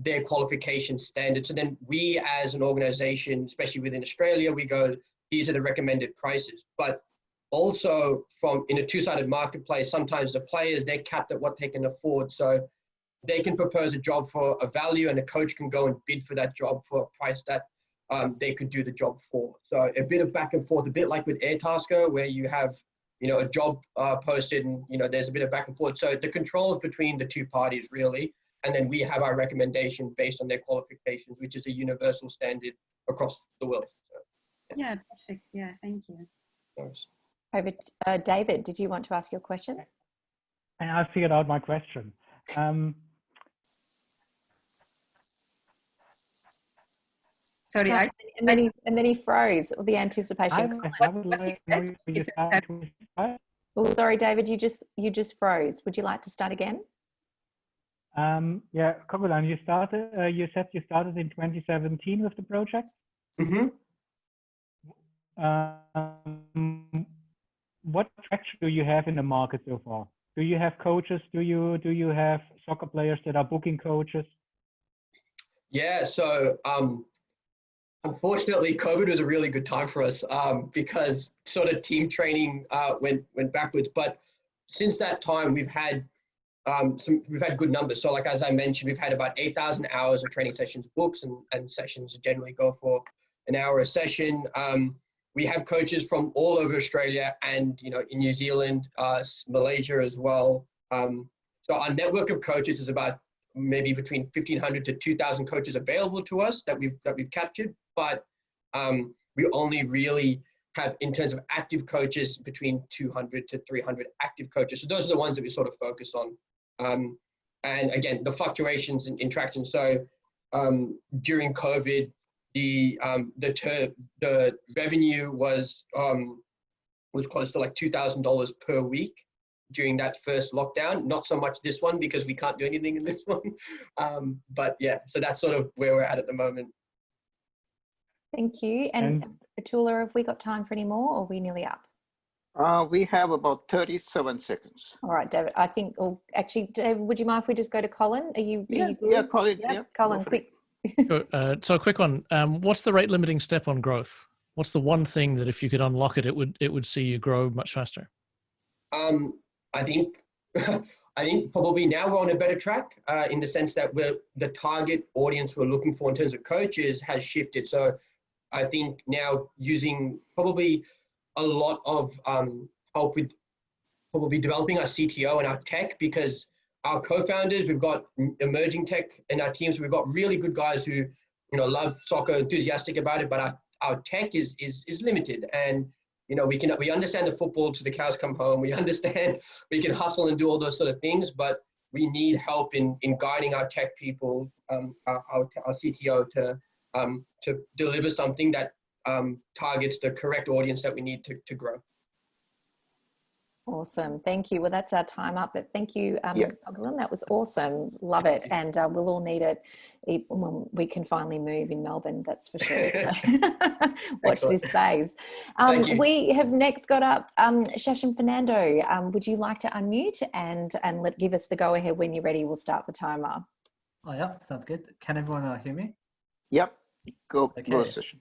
their qualification standards. So then we as an organization, especially within Australia, we go, these are the recommended prices. But also in a two-sided marketplace, sometimes the players, they're capped at what they can afford. So they can propose a job for a value, and a coach can go and bid for that job for a price that they could do the job for. So a bit of back and forth, a bit like with Airtasker, where you have, a job posted and, there's a bit of back and forth. So the controls between the two parties really, and then we have our recommendation based on their qualifications, which is a universal standard across the world. So, yeah, perfect. Yeah, thank you. Thanks. Over to, David, did you want to ask your question? And I figured out my question. Sorry, and then he froze. The anticipation. Oh, sorry, David, you just froze. Would you like to start again? Yeah, Kogulan, you said you started in 2017 with the project. Mm-hmm. What traction do you have in the market so far? Do you have coaches? Do you have soccer players that are booking coaches? Yeah, so unfortunately, COVID was a really good time for us because sort of team training went backwards. But since that time, we've had we've had good numbers. So like, as I mentioned, we've had about 8,000 hours of training sessions books, and sessions generally go for an hour a session. We have coaches from all over Australia and, you know, in New Zealand, Malaysia as well. So our network of coaches is about maybe between 1,500 to 2,000 coaches available to us that we've captured. But we only really have, in terms of active coaches, between 200 to 300 active coaches. So those are the ones that we sort of focus on. And again, the fluctuations in traction. So during COVID, the revenue was close to like $2,000 per week during that first lockdown. Not so much this one, because we can't do anything in this one. But yeah, so that's sort of where we're at the moment. Thank you. And Athula, have we got time for any more, or are we nearly up? We have about 37 seconds. All right, David, I think, or actually, David, would you mind if we just go to Colin? Are you good? Yeah, Colin. Yep. Yeah, Colin, quick. So a quick one. What's the rate limiting step on growth? What's the one thing that if you could unlock it, it would see you grow much faster? I think probably now we're on a better track in the sense that the target audience we're looking for in terms of coaches has shifted. So I think now using probably a lot of help with probably developing our CTO and our tech, because our co-founders, we've got emerging tech in our teams. We've got really good guys who, you know, love soccer, enthusiastic about it, but our tech is limited. And, you know, we understand the football to the cows come home. We understand we can hustle and do all those sort of things, but we need help in guiding our tech people, our CTO to deliver something that targets the correct audience that we need to grow. Awesome. Thank you. Well, that's our time up, but thank you, Kogulan. That was awesome. Love it. And we'll all need it when we can finally move in Melbourne, that's for sure. Watch this space. We have next got up Shashen Fernando. Would you like to unmute and give us the go ahead when you're ready? We'll start the timer. Oh, yeah, sounds good. Can everyone hear me? Yep. Go Okay. Session.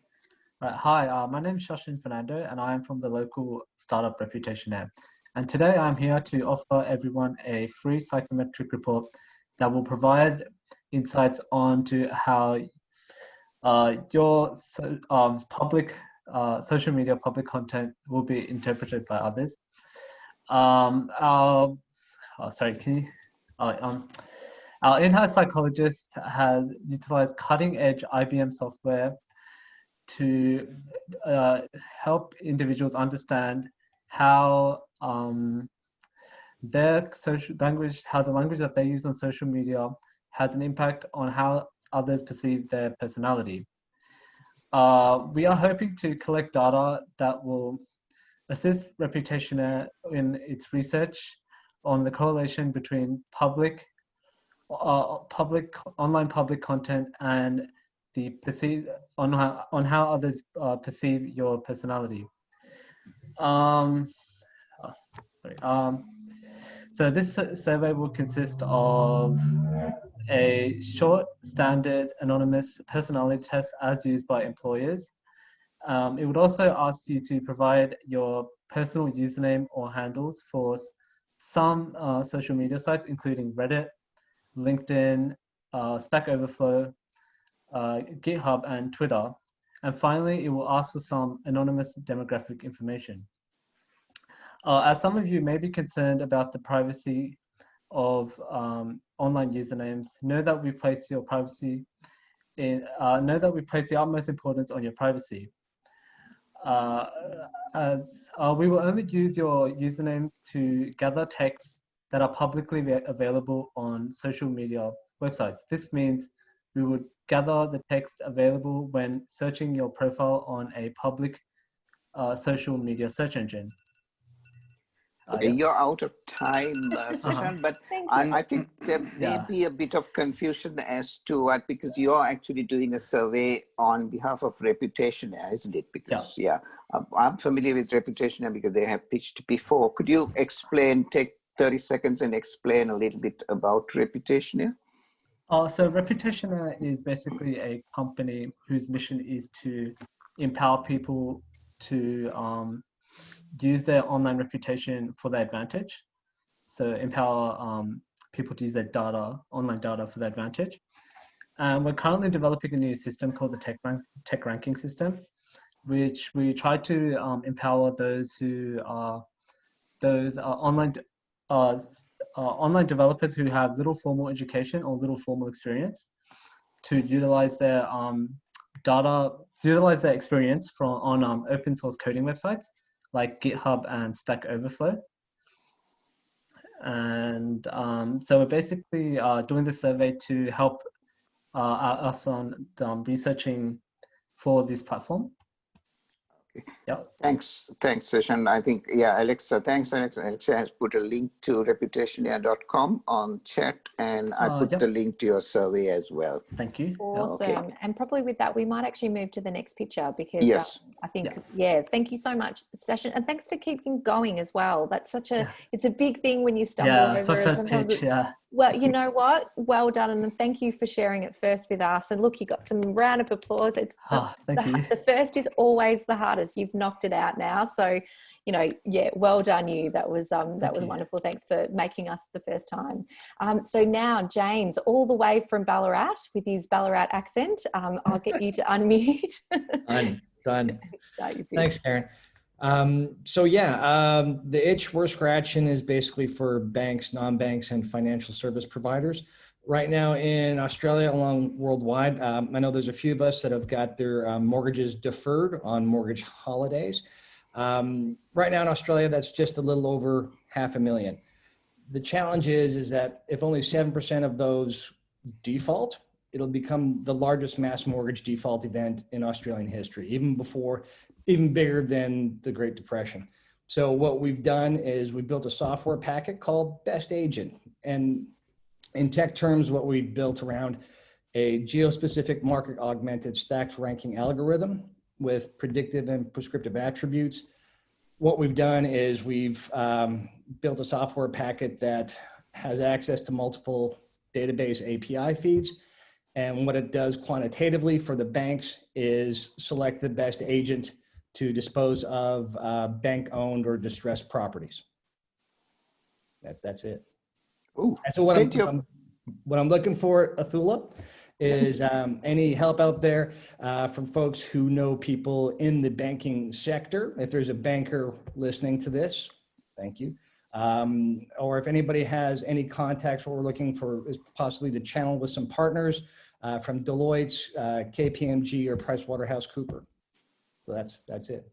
Right. Hi, my name is Shashen Fernando, and I am from the local startup Reputation App. And today I'm here to offer everyone a free psychometric report that will provide insights onto how your public social media public content will be interpreted by others. Our in-house psychologist has utilized cutting-edge IBM software to help individuals understand how their social language, how the language that they use on social media has an impact on how others perceive their personality. We are hoping to collect data that will assist Reputation in its research on the correlation between online public content and the on how others perceive your personality. So this survey will consist of a short, standard, anonymous personality test as used by employers. It would also ask you to provide your personal username or handles for some social media sites, including Reddit, LinkedIn, Stack Overflow, GitHub, and Twitter. And finally, it will ask for some anonymous demographic information. As some of you may be concerned about the privacy of online usernames, know that we place your privacy in. Know that we place the utmost importance on your privacy. As we will only use your username to gather texts that are publicly available on social media websites. This means we would gather the text available when searching your profile on a public social media search engine. Okay, you're out of time, Shashen, but I think there may be a bit of confusion as to what, because you're actually doing a survey on behalf of Reputation, isn't it? Because I'm familiar with Reputation because they have pitched before. Could you explain, take 30 seconds and explain a little bit about Reputation? So Reputation is basically a company whose mission is to empower people to use their online reputation for their advantage. So empower people to use their data, online data, for their advantage. We're currently developing a new system called the tech ranking system, which we try to empower those who are online developers who have little formal education or little formal experience to utilize their experience on open source coding websites like GitHub and Stack Overflow. And so we're basically doing this survey to help us on researching for this platform. Yep. Thanks, Shashen. I think, yeah, Alexa, thanks, Alexa. Alexa has put a link to reputationair.com on chat, and I put the link to your survey as well. Thank you. Awesome. Okay. And probably with that, we might actually move to the next picture because I think, thank you so much, Shashen. And thanks for keeping going as well. That's such a, it's a big thing when you stumble over. It's our first pitch, Well, you know what? Well done, and thank you for sharing it first with us. And look, you got some round of applause. It's the first is always the hardest. You've knocked it out now, so you know, well done you. That was wonderful. Thanks for making us the first time. So now James, all the way from Ballarat with his Ballarat accent. I'll get you to unmute. Done. Start your pitch. Thanks, Karen. The itch we're scratching is basically for banks, non-banks, and financial service providers. Right now in Australia, along worldwide, I know there's a few of us that have got their mortgages deferred on mortgage holidays. Right now in Australia, that's just a little over 500,000. The challenge is that if only 7% of those default, it'll become the largest mass mortgage default event in Australian history, even bigger than the Great Depression. So what we've done is we built a software packet called Best Agent. And in tech terms, what we've built around a geospecific market augmented stacked ranking algorithm with predictive and prescriptive attributes. What we've done is we've built a software packet that has access to multiple database API feeds. And what it does quantitatively for the banks is select the best agent to dispose of bank-owned or distressed properties. That's it. Ooh, so what I'm looking for, Athula, is any help out there from folks who know people in the banking sector. If there's a banker listening to this, thank you. Or if anybody has any contacts, what we're looking for is possibly to channel with some partners from Deloitte's, KPMG, or PricewaterhouseCoopers. So that's it.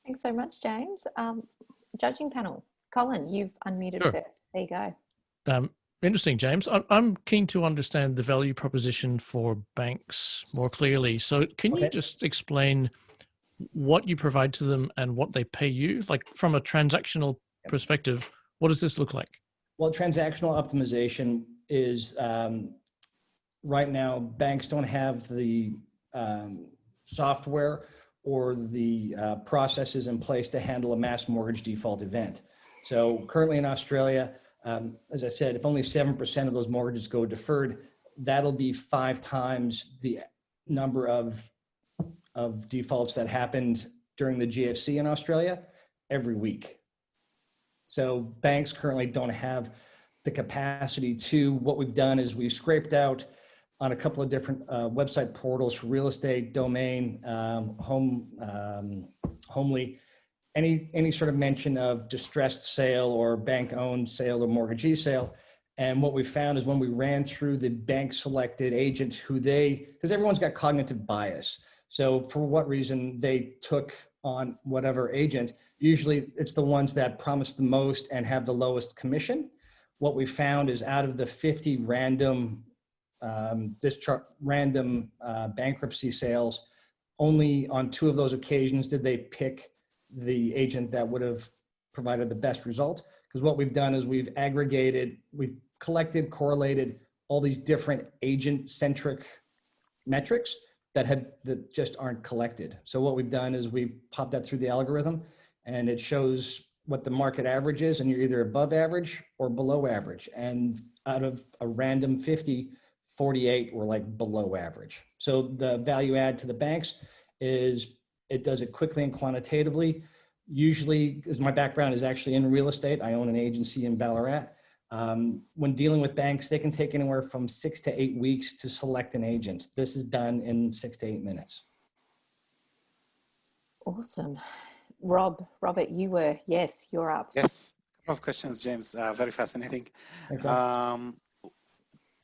Thanks so much, James. Judging panel, Colin, you've unmuted first. There you go. Interesting, James. I'm keen to understand the value proposition for banks more clearly. So can you just explain what you provide to them and what they pay you? Like from a transactional perspective, what does this look like? Well, transactional optimization is right now, banks don't have the software or the processes in place to handle a mass mortgage default event. So currently in Australia, as I said, if only 7% of those mortgages go deferred, that'll be 5 times the number of defaults that happened during the GFC in Australia every week. So banks currently don't have the capacity to. What we've done is we've scraped out on a couple of different website portals for real estate, domain, homely, any sort of mention of distressed sale or bank-owned sale or mortgagee sale. And what we found is when we ran through the bank selected agent because everyone's got cognitive bias. So for what reason they took on whatever agent, usually it's the ones that promise the most and have the lowest commission. What we found is out of the 50 random bankruptcy sales, only on 2 of those occasions did they pick the agent that would have provided the best result. Because what we've done is we've collected, correlated all these different agent-centric metrics that just aren't collected. So what we've done is we've popped that through the algorithm, and it shows what the market average is, and you're either above average or below average. And out of a random 50, 48 were like below average. So the value add to the banks is it does it quickly and quantitatively. Usually, because my background is actually in real estate, I own an agency in Ballarat. When dealing with banks, they can take anywhere from 6 to 8 weeks to select an agent. This is done in 6 to 8 minutes. Awesome. Robert, yes, you're up. Yes, a couple of questions, James. Very fascinating. Okay.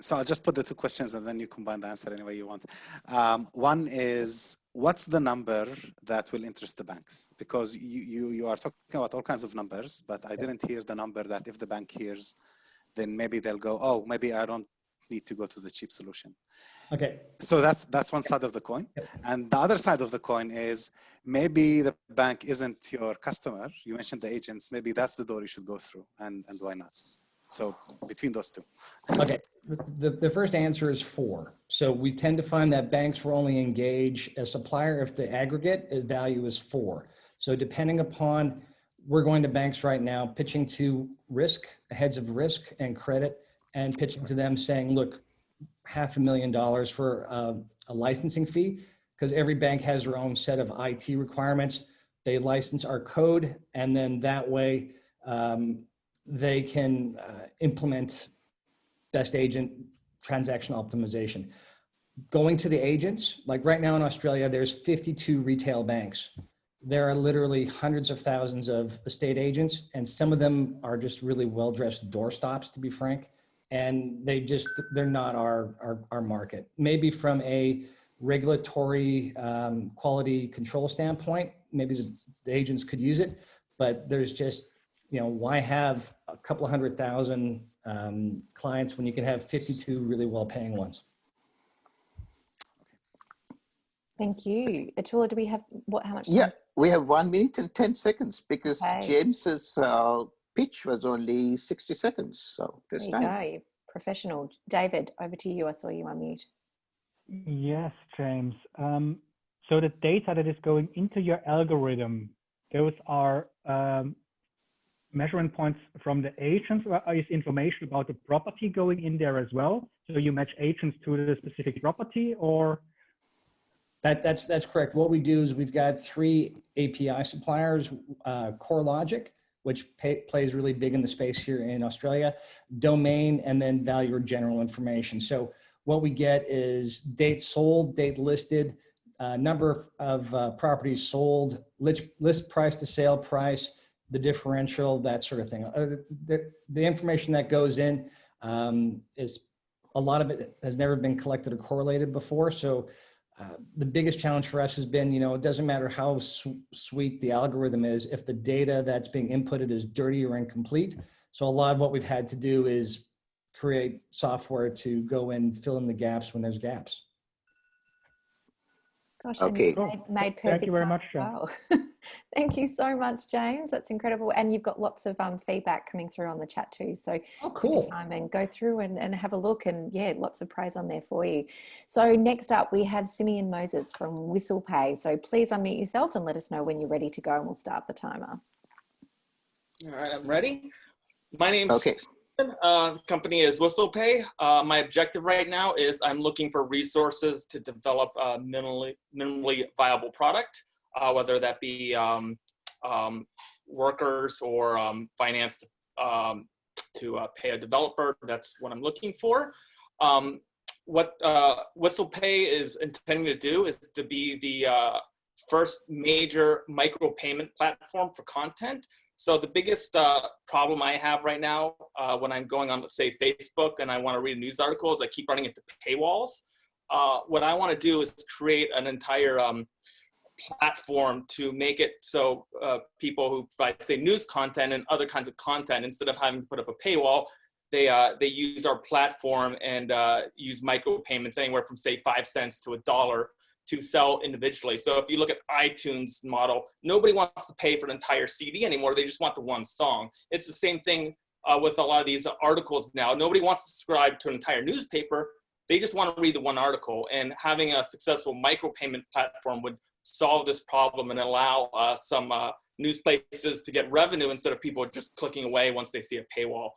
So I'll just put the two questions and then you combine the answer any way you want. One is, what's the number that will interest the banks? Because you are talking about all kinds of numbers, but I didn't hear the number that if the bank hears, then maybe they'll go, oh, maybe I don't need to go to the cheap solution. Okay. So that's one side of the coin. And the other side of the coin is maybe the bank isn't your customer. You mentioned the agents. Maybe that's the door you should go through, and why not? So between those two. Okay, the first answer is 4. So we tend to find that banks will only engage a supplier if the aggregate value is 4. So depending upon, we're going to banks right now, pitching to risk, heads of risk and credit, and pitching to them saying, look, $500,000 for a licensing fee, because every bank has their own set of IT requirements. They license our code, and then that way, they can implement best agent transaction optimization. Going to the agents, like right now in Australia, there's 52 retail banks. There are literally hundreds of thousands of estate agents, and some of them are just really well-dressed doorstops, to be frank, and they're not our market. Maybe from a regulatory quality control standpoint, maybe the agents could use it, but there's just, why have a couple of 100,000 clients when you can have 52 really well-paying ones? Thank you. Athula, do we have how much time? Yeah, we have 1 minute and 10 seconds because Okay. James's pitch was only 60 seconds. So there's There time. you go. You're professional. David, over to you. I saw you unmute. Yes, James. So the data that is going into your algorithm, those are measurement points from the agents, or is information about the property going in there as well? So you match agents to the specific property, or? That's correct. What we do is we've got 3 API suppliers, CoreLogic, which plays really big in the space here in Australia, Domain, and then value or general information. So what we get is date sold, date listed, number of properties sold, list price to sale price, the differential, that sort of thing. The information that goes in is, a lot of it has never been collected or correlated before. So the biggest challenge for us has been, it doesn't matter how sweet the algorithm is, if the data that's being inputted is dirty or incomplete. So a lot of what we've had to do is create software to go and fill in the gaps when there's gaps. Gosh, Okay. and made perfect Thank you very time much, as well. Thank you so much, James. That's incredible. And you've got lots of feedback coming through on the chat too. So cool. take the time and go through and have a look, and yeah, lots of praise on there for you. So next up we have SImeon Moses from Whistle Pay. So please unmute yourself and let us know when you're ready to go, and we'll start the timer. All right, I'm ready. My name's the company is Whistle Pay. My objective right now is I'm looking for resources to develop a minimally viable product, whether that be workers or finance to pay a developer. That's what I'm looking for. What Whistle Pay is intending to do is to be the first major micropayment platform for content. So the biggest problem I have right now when I'm going on, say, Facebook and I want to read a news article is I keep running into paywalls. What I want to do is create an entire platform to make it so people who provide, say, news content and other kinds of content, instead of having to put up a paywall, they use our platform and use micropayments anywhere from, say, 5 cents to $1 to sell individually. So if you look at iTunes model, nobody wants to pay for an entire CD anymore. They just want the one song. It's the same thing with a lot of these articles now. Nobody wants to subscribe to an entire newspaper. They just want to read the one article. And having a successful micropayment platform would solve this problem and allow some news places to get revenue instead of people just clicking away once they see a paywall.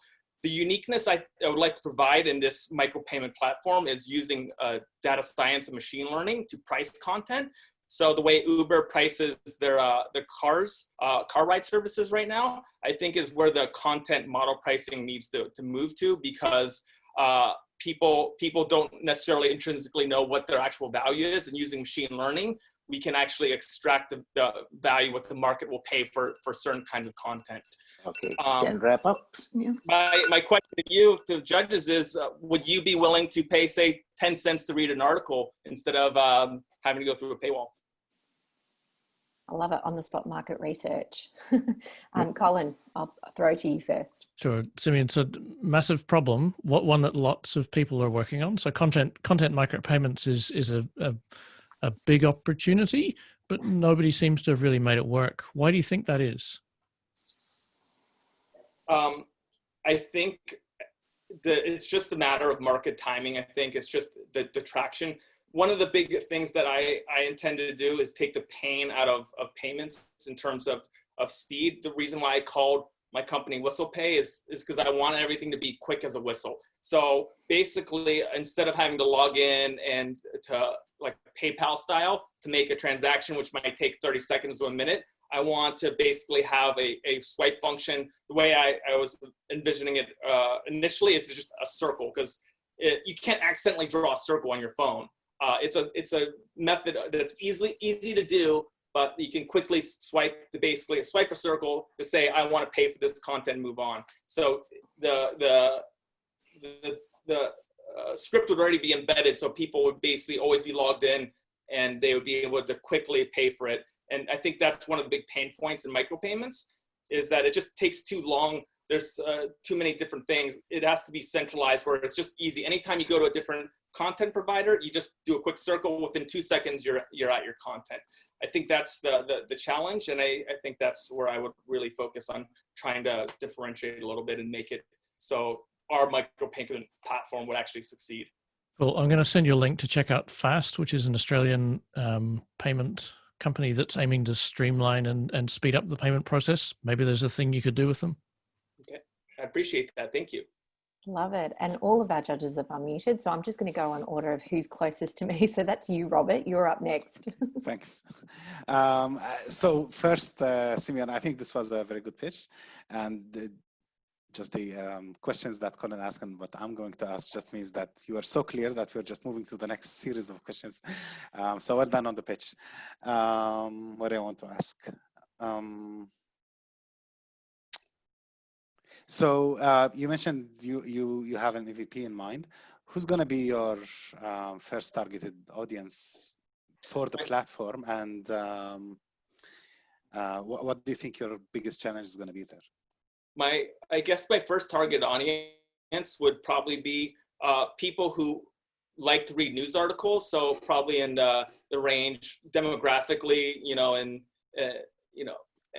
The uniqueness I would like to provide in this micropayment platform is using data science and machine learning to price content. So the way Uber prices their cars, car ride services right now, I think is where the content model pricing needs to move to, because people don't necessarily intrinsically know what their actual value is, and using machine learning, we can actually extract the value what the market will pay for certain kinds of content. Okay, can wrap up. Yeah. My question to you, to the judges, is would you be willing to pay, say, 10 cents to read an article instead of having to go through a paywall? I love it, on the spot market research. Colin, I'll throw to you first. Sure, Simeon. So massive problem, one that lots of people are working on. So content micropayments is a big opportunity, but nobody seems to have really made it work. Why do you think that is? I think it's just a matter of market timing. I think it's just the traction. One of the big things that I intend to do is take the pain out of payments in terms of speed. The reason why I called my company Whistle Pay is because I want everything to be quick as a whistle. So basically, instead of having to log in and to like PayPal style to make a transaction, which might take 30 seconds to a minute, I want to basically have a swipe function. The way I was envisioning it initially is just a circle, because you can't accidentally draw a circle on your phone. It's a method that's easy to do, but you can quickly basically swipe a circle to say, I want to pay for this content and move on. So the script would already be embedded, so people would basically always be logged in and they would be able to quickly pay for it. And I think that's one of the big pain points in micropayments, is that it just takes too long. There's too many different things. It has to be centralized where it's just easy. Anytime you go to a different content provider, you just do a quick circle. Within 2 seconds, you're at your content. I think that's the challenge. And I think that's where I would really focus on trying to differentiate a little bit and make it so our micropayment platform would actually succeed. Well, I'm going to send you a link to check out Fast, which is an Australian payment company that's aiming to streamline and speed up the payment process. Maybe there's a thing you could do with them. Okay, I appreciate that. Thank you. Love it. And all of our judges have unmuted, so I'm just going to go on order of who's closest to me. So that's you, Robert. You're up next. Thanks. So first, Simeon, I think this was a very good pitch, and just the questions that Colin asked and what I'm going to ask just means that you are so clear that we're just moving to the next series of questions. So well done on the pitch. What do I want to ask? So you mentioned you have an MVP in mind. Who's going to be your first targeted audience for the platform, and what do you think your biggest challenge is going to be there? I guess my first target audience would probably be people who like to read news articles. So probably in the range demographically,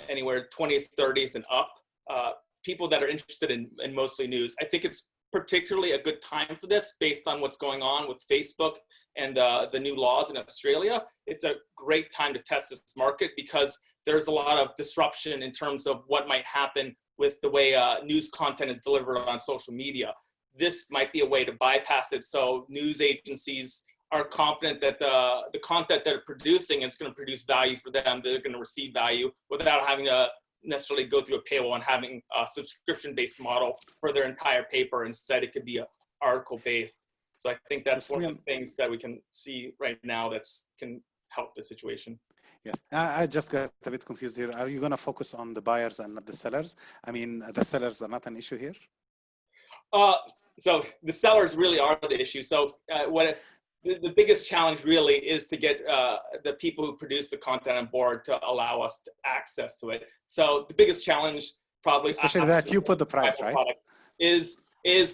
anywhere 20s, 30s and up. People that are interested in mostly news. I think it's particularly a good time for this based on what's going on with Facebook and the new laws in Australia. It's a great time to test this market because there's a lot of disruption in terms of what might happen with the way news content is delivered on social media. This might be a way to bypass it, so news agencies are confident that the content they're producing is going to produce value for them. They're going to receive value without having to necessarily go through a paywall and having a subscription-based model for their entire paper. Instead, it could be article-based. So I think that's one of the things that we can see right now that can help the situation. Yes, I just got a bit confused here. Are you going to focus on the buyers and not the sellers? I mean, the sellers are not an issue here? So the sellers really are the issue. So the biggest challenge really is to get the people who produce the content on board to allow us access to it. So the biggest challenge probably— especially that you put the price, right? Is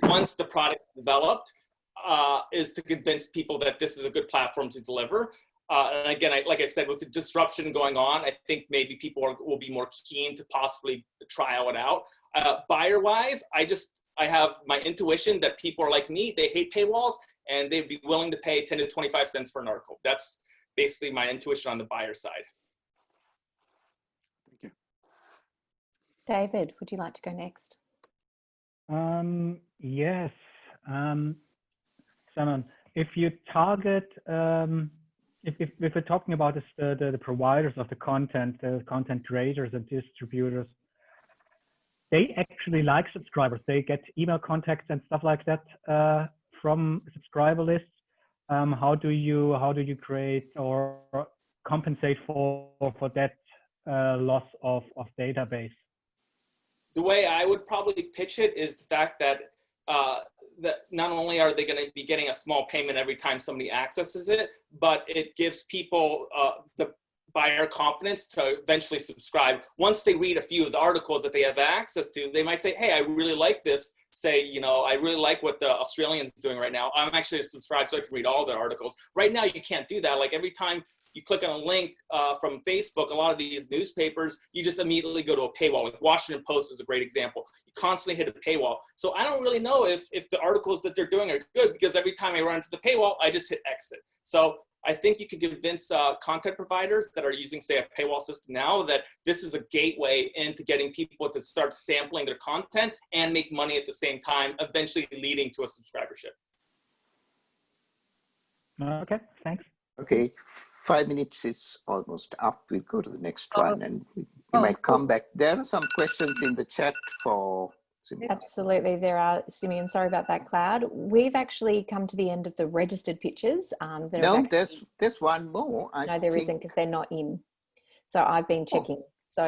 once the product is developed, is to convince people that this is a good platform to deliver. And again, like I said, with the disruption going on, I think maybe people will be more keen to possibly trial it out. Buyer-wise, I have my intuition that people are like me. They hate paywalls, and they'd be willing to pay 10 to 25 cents for an article. That's basically my intuition on the buyer side. Thank you. David, would you like to go next? Yes. Simon, if you target if we're talking about this, the providers of the content creators and distributors, they actually like subscribers. They get email contacts and stuff like that from subscriber lists. How do you create or compensate for that loss of database? The way I would probably pitch it is the fact that that not only are they going to be getting a small payment every time somebody accesses it, but it gives people the buyer confidence to eventually subscribe. Once they read a few of the articles that they have access to, they might say, hey, I really like this. Say, you know, I really like what the Australians are doing right now. I'm actually subscribed so I can read all their articles. Right now, you can't do that. Like every time you click on a link from Facebook, a lot of these newspapers, you just immediately go to a paywall. Like Washington Post is a great example. You constantly hit a paywall. So I don't really know if the articles that they're doing are good, because every time I run into the paywall, I just hit exit. So I think you can convince content providers that are using, say, a paywall system now that this is a gateway into getting people to start sampling their content and make money at the same time, eventually leading to a subscribership. Okay, thanks. Okay, 5 minutes is almost up. We'll go to the next one and we might come back. There are some questions in the chat for SImeon. Absolutely, there are, SImeon. Sorry about that, Cloud. We've actually come to the end of the registered pitches. No, there's one more. No, there isn't, because they're not in. So I've been checking. So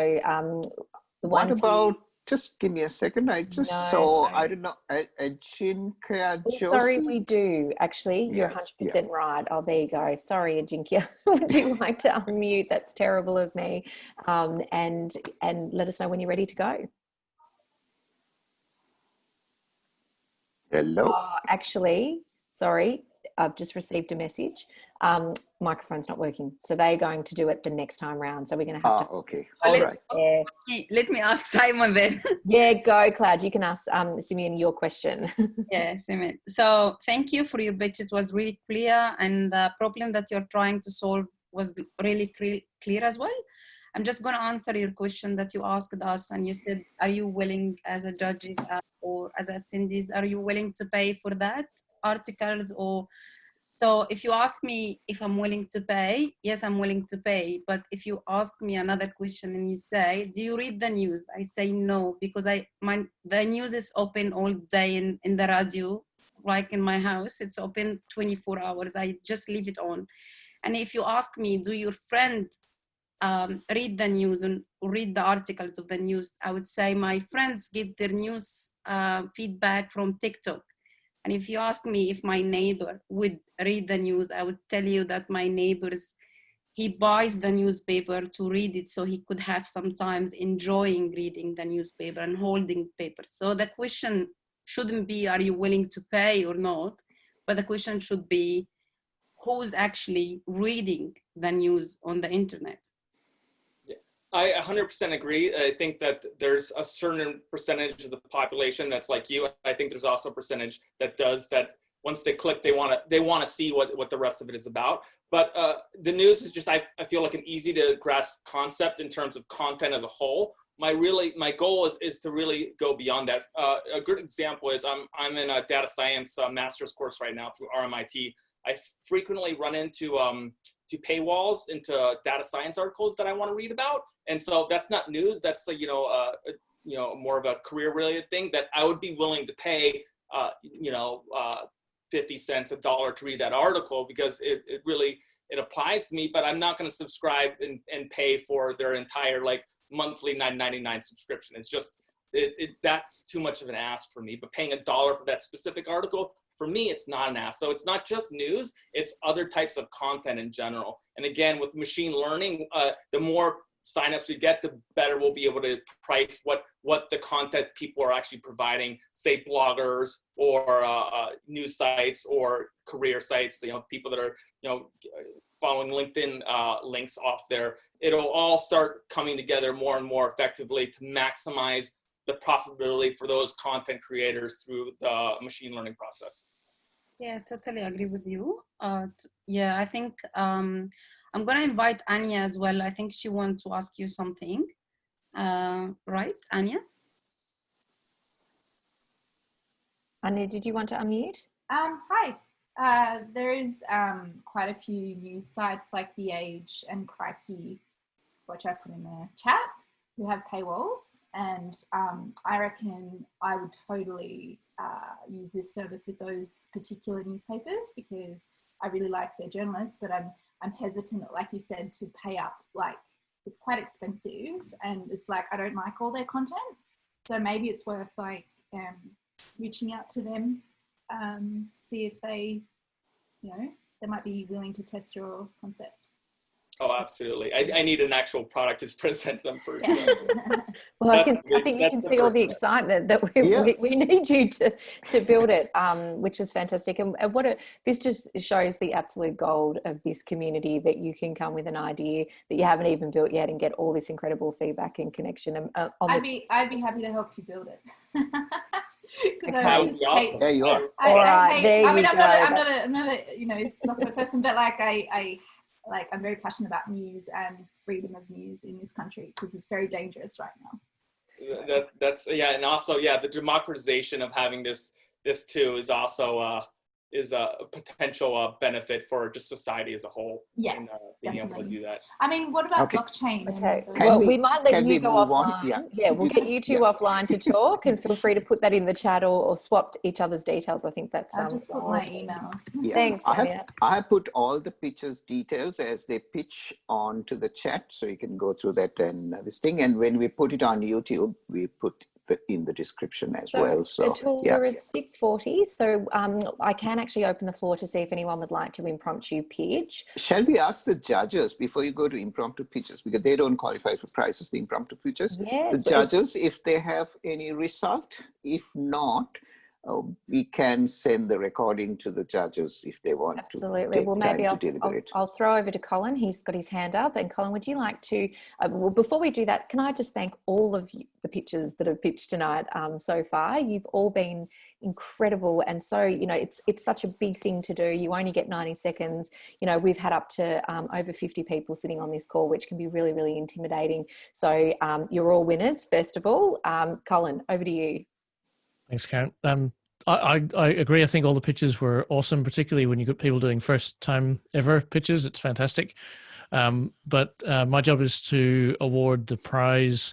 the what ones about? Just give me a second. I just saw. Sorry. I don't know. Ajinkia Josie. Sorry, we do actually. You're 100% right. Oh, there you go. Sorry, Ajinkia. Would you like to unmute? That's terrible of me. And let us know when you're ready to go. Hello. Actually, sorry, I've just received a message. Microphone's not working, so they're going to do it the next time round. So we're going to have to. Okay. All right. Let me ask Simon then. Yeah, go, Cloud. You can ask SImeon your question. Yeah, SImeon. So thank you for your pitch. It was really clear, and the problem that you're trying to solve was really clear as well. I'm just going to answer your question that you asked us, and you said, are you willing as a judges or as attendees, are you willing to pay for that articles? Or so if you ask me if I'm willing to pay, yes, I'm willing to pay. But if you ask me another question and you say, do you read the news? I say no, because the news is open all day in the radio, like in my house, it's open 24 hours. I just leave it on. And if you ask me, do your friend read the news and read the articles of the news, I would say my friends get their news feedback from TikTok. And if you ask me if my neighbor would read the news, I would tell you that my neighbors, he buys the newspaper to read it, so he could have sometimes enjoying reading the newspaper and holding paper. So the question shouldn't be, are you willing to pay or not? But the question should be, who's actually reading the news on the internet? I 100% agree. I think that there's a certain percentage of the population that's like you. I think there's also a percentage that does that. Once they click, they want to see what the rest of it is about. But the news is just, I feel like an easy to grasp concept in terms of content as a whole. My goal is to really go beyond that. A good example is I'm in a data science master's course right now through RMIT. I frequently run into paywalls into data science articles that I want to read about. And so that's not news. That's more of a career-related thing that I would be willing to pay 50 cents, $1 to read that article, because it really applies to me. But I'm not going to subscribe and pay for their entire like monthly $9.99 subscription. It's just that's too much of an ask for me. But paying $1 for that specific article, for me, it's not an ask. So it's not just news, it's other types of content in general. And again, with machine learning, the more signups we get, the better we'll be able to price what the content people are actually providing, say bloggers or news sites or career sites, people that are, following LinkedIn links off there. It'll all start coming together more and more effectively to maximize the profitability for those content creators through the machine learning process. Yeah, totally agree with you. Yeah, I think I'm going to invite Anya as well. I think she wants to ask you something. Right, Anya? Anya, did you want to unmute? Hi. There is quite a few news sites like The Age and Crikey, which I put in the chat, who have paywalls, and I reckon I would totally use this service with those particular newspapers because I really like their journalists, but I'm hesitant, like you said, to pay up. Like, it's quite expensive, and it's like I don't like all their content, so maybe it's worth like reaching out to them, see if they, you know, they might be willing to test your concept. Oh, absolutely. I need an actual product to present them first. Yeah. Well, I think you can see all the excitement that we need you to build it, which is fantastic. And this just shows the absolute gold of this community, that you can come with an idea that you haven't even built yet and get all this incredible feedback and connection. I'd be happy to help you build it. Okay. There you are. I'm not a you know, software person, but like I'm very passionate about news and freedom of news in this country because it's very dangerous right now. That's and also the democratization of having this too is also is a potential benefit for just society as a whole. Yeah, and, being able to do that. I mean, what about blockchain? Okay. Well, we might let you go offline. Yeah, we'll get you two offline to talk, and feel free to put that in the chat or swap each other's details. I think that's I'll just put my email. Yeah. Thanks. I have put all the pitchers' details as they pitch onto the chat, so you can go through that and this thing. And when we put it on YouTube, we put in the description as well. So Athula, it's 6:40, so I can actually open the floor to see if anyone would like to impromptu pitch. Shall we ask the judges before you go to impromptu pitches, because they don't qualify for prizes, the impromptu pitches? Yes. The judges, if they have any result. If not, we can send the recording to the judges if they want to take time to deliberate. I'll throw over to Colin. He's got his hand up. And Colin, would you like to, well, before we do that, can I just thank all of you, the pitchers that have pitched tonight so far. You've all been incredible. And so, you know, it's such a big thing to do. You only get 90 seconds. You know, we've had up to over 50 people sitting on this call, which can be really, really intimidating. So you're all winners, first of all. Colin, over to you. Thanks, Karen. I agree. I think all the pitches were awesome, particularly when you got people doing first time ever pitches. It's fantastic. But my job is to award the prize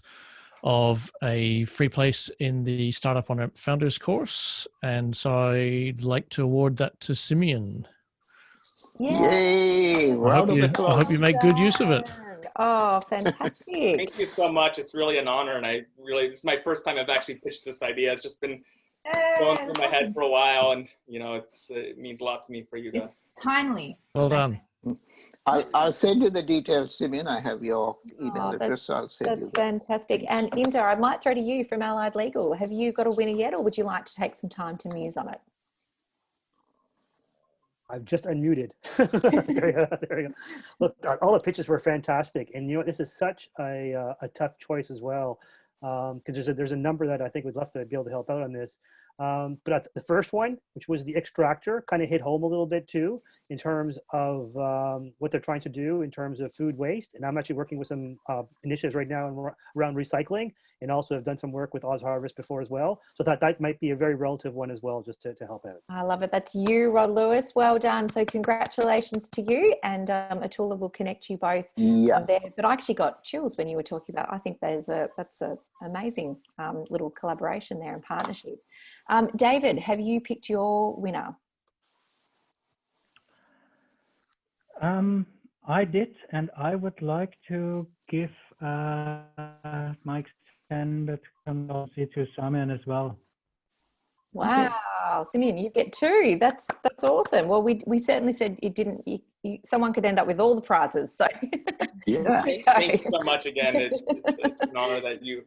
of a free place in the Startup Onramp Founders course. And so I'd like to award that to SImeon. Yay! I hope you make good use of it. Oh, fantastic. Thank you so much. It's really an honor. And this is my first time I've actually pitched this idea. It's just been going through my head for a while. And, you know, it means a lot to me for you to. It's timely. Well done. I'll send you the details, Simeon. I have your email address, so I'll send you that. That's fantastic. And Inder, I might throw to you from Allied Legal. Have you got a winner yet, or would you like to take some time to muse on it? I've just unmuted. There we go. Look, all the pitches were fantastic, and you know this is such a tough choice as well, because there's a number that I think we'd love to be able to help out on this. But the first one, which was the extractor, kind of hit home a little bit too in terms of what they're trying to do in terms of food waste. And I'm actually working with some initiatives right now around recycling, and also have done some work with Oz Harvest before as well. So that might be a very relative one as well, just to help out. I love it. That's you, Rod Lewis. Well done. So congratulations to you, and Athula will connect you both there. But I actually got chills when you were talking about, I think that's a amazing little collaboration there and partnership. David, have you picked your winner? I did, and I would like to give my extended condolences to SImeon as well. Wow, SImeon, you get two. That's awesome. Well, we certainly said it didn't. Someone could end up with all the prizes. So yeah, thank you so much again. It's an honor that you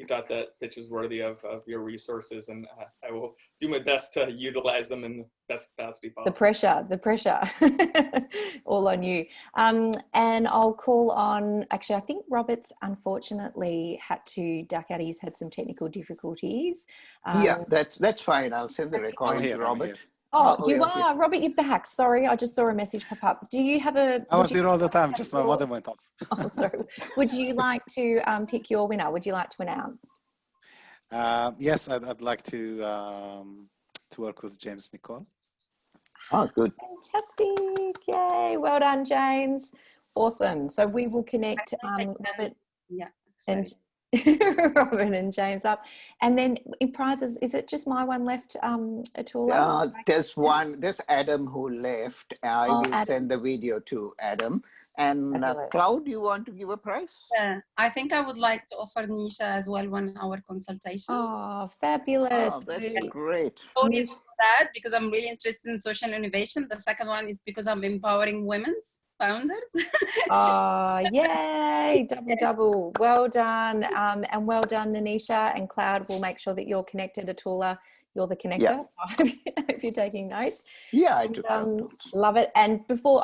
thought that pitch was worthy of your resources, and I will do my best to utilize them in the best capacity possible. The pressure, all on you. And I'll call on, actually, I think Robert's unfortunately had to duck out. He's had some technical difficulties. Yeah, that's fine. I'll send the recording to Robert. Oh, you are. Okay. Robert, you're back. Sorry, I just saw a message pop up. Do you have a... I was here all the time, just my modem went off. Oh, sorry. Would you like to pick your winner? Would you like to announce? Yes, I'd like to work with James Nicol. Oh, good. Fantastic. Yay. Well done, James. Awesome. So we will connect Robert and Robert and James up. And then in prizes, is it just my one left, Athula? There's Adam who left. I will send the video to Adam. And Cloud, you want to give a prize? Yeah, I think I would like to offer Nisha as well 1 hour consultation. Oh, fabulous. Oh, that's great. One is for that because I'm really interested in social innovation. The second one is because I'm empowering women's founders. Oh, yay, double. Well done. And well done, Nanisha and Cloud. We'll make sure that you're connected, Athula. You're the connector. Yeah. I hope you're taking notes. Yeah, I do. And, love it. And before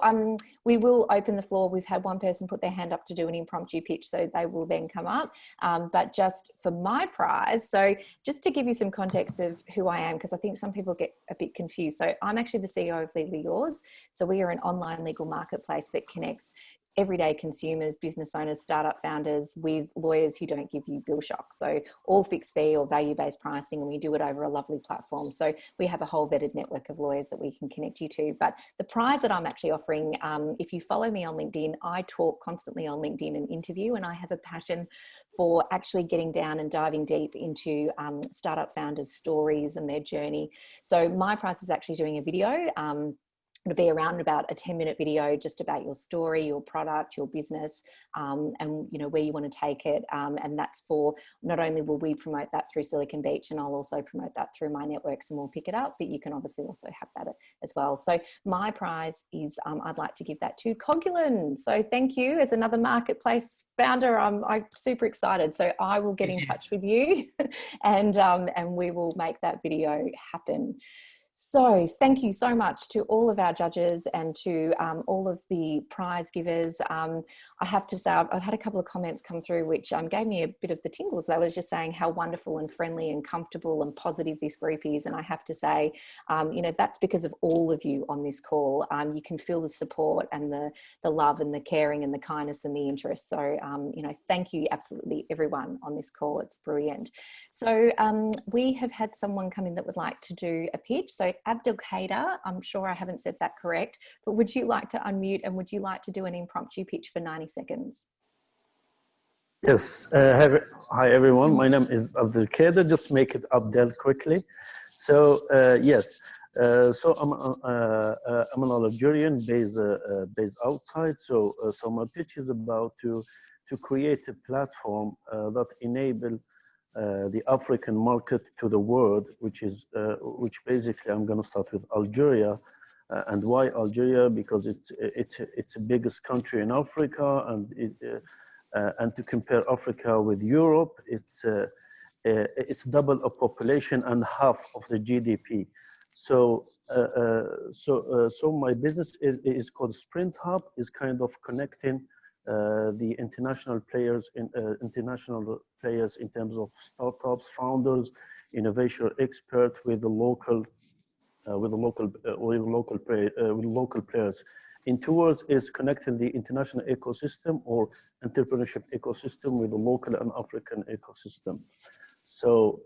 we will open the floor, we've had one person put their hand up to do an impromptu pitch, so they will then come up. But just for my prize, so just to give you some context of who I am, because I think some people get a bit confused. So I'm actually the CEO of Legally Yours. So we are an online legal marketplace that connects everyday consumers, business owners, startup founders with lawyers who don't give you bill shock. So all fixed fee or value-based pricing, and we do it over a lovely platform. So we have a whole vetted network of lawyers that we can connect you to. But the prize that I'm actually offering, if you follow me on LinkedIn, I talk constantly on LinkedIn and interview, and I have a passion for actually getting down and diving deep into startup founders' stories and their journey. So my prize is actually doing a video. It'll be around about a 10-minute video just about your story, your product, your business, and where you want to take it. And that's for, not only will we promote that through Silicon Beach, and I'll also promote that through my networks and we'll pick it up, but you can obviously also have that as well. So my prize is, I'd like to give that to Kogulan. So thank you. As another marketplace founder, I'm super excited. So I will get in touch with you and we will make that video happen. So thank you so much to all of our judges and to all of the prize givers. I have to say, I've had a couple of comments come through which gave me a bit of the tingles. They were just saying how wonderful and friendly and comfortable and positive this group is. And I have to say, that's because of all of you on this call. You can feel the support and the love and the caring and the kindness and the interest. So, thank you absolutely everyone on this call. It's brilliant. So we have had someone come in that would like to do a pitch. So Abdelkader, I'm sure I haven't said that correct, but would you like to unmute and would you like to do an impromptu pitch for 90 seconds? Yes. Hi, everyone. My name is Abdelkader. Just make it Abdel quickly. So, yes. So I'm an Algerian based outside. So my pitch is about to create a platform that enable the African market to the world, which basically I'm going to start with Algeria. And why Algeria? Because it's the biggest country in Africa, and to compare Africa with Europe, it's double a population and half of the GDP. So my business is called Sprint Hub, is kind of connecting the international players in terms of startups, founders, innovation expert with the local players. In 2 words, is connecting the international ecosystem or entrepreneurship ecosystem with the local and African ecosystem. So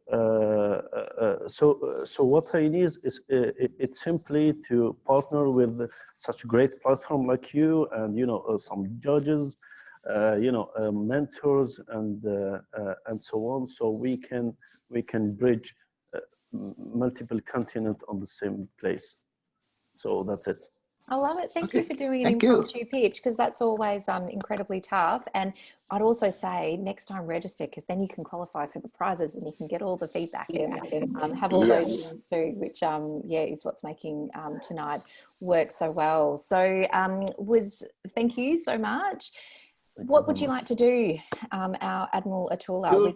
what I need is it's simply to partner with such a great platform like you, and some judges, mentors, and so on. So we can bridge multiple continents on the same place. So that's it. I love it. Thank you for doing an impromptu pitch, because that's always incredibly tough. And I'd also say next time register, because then you can qualify for the prizes and you can get all the feedback and have all those things too, which is what's making tonight work so well. So thank you so much. What would you like to do, our Admiral Athula?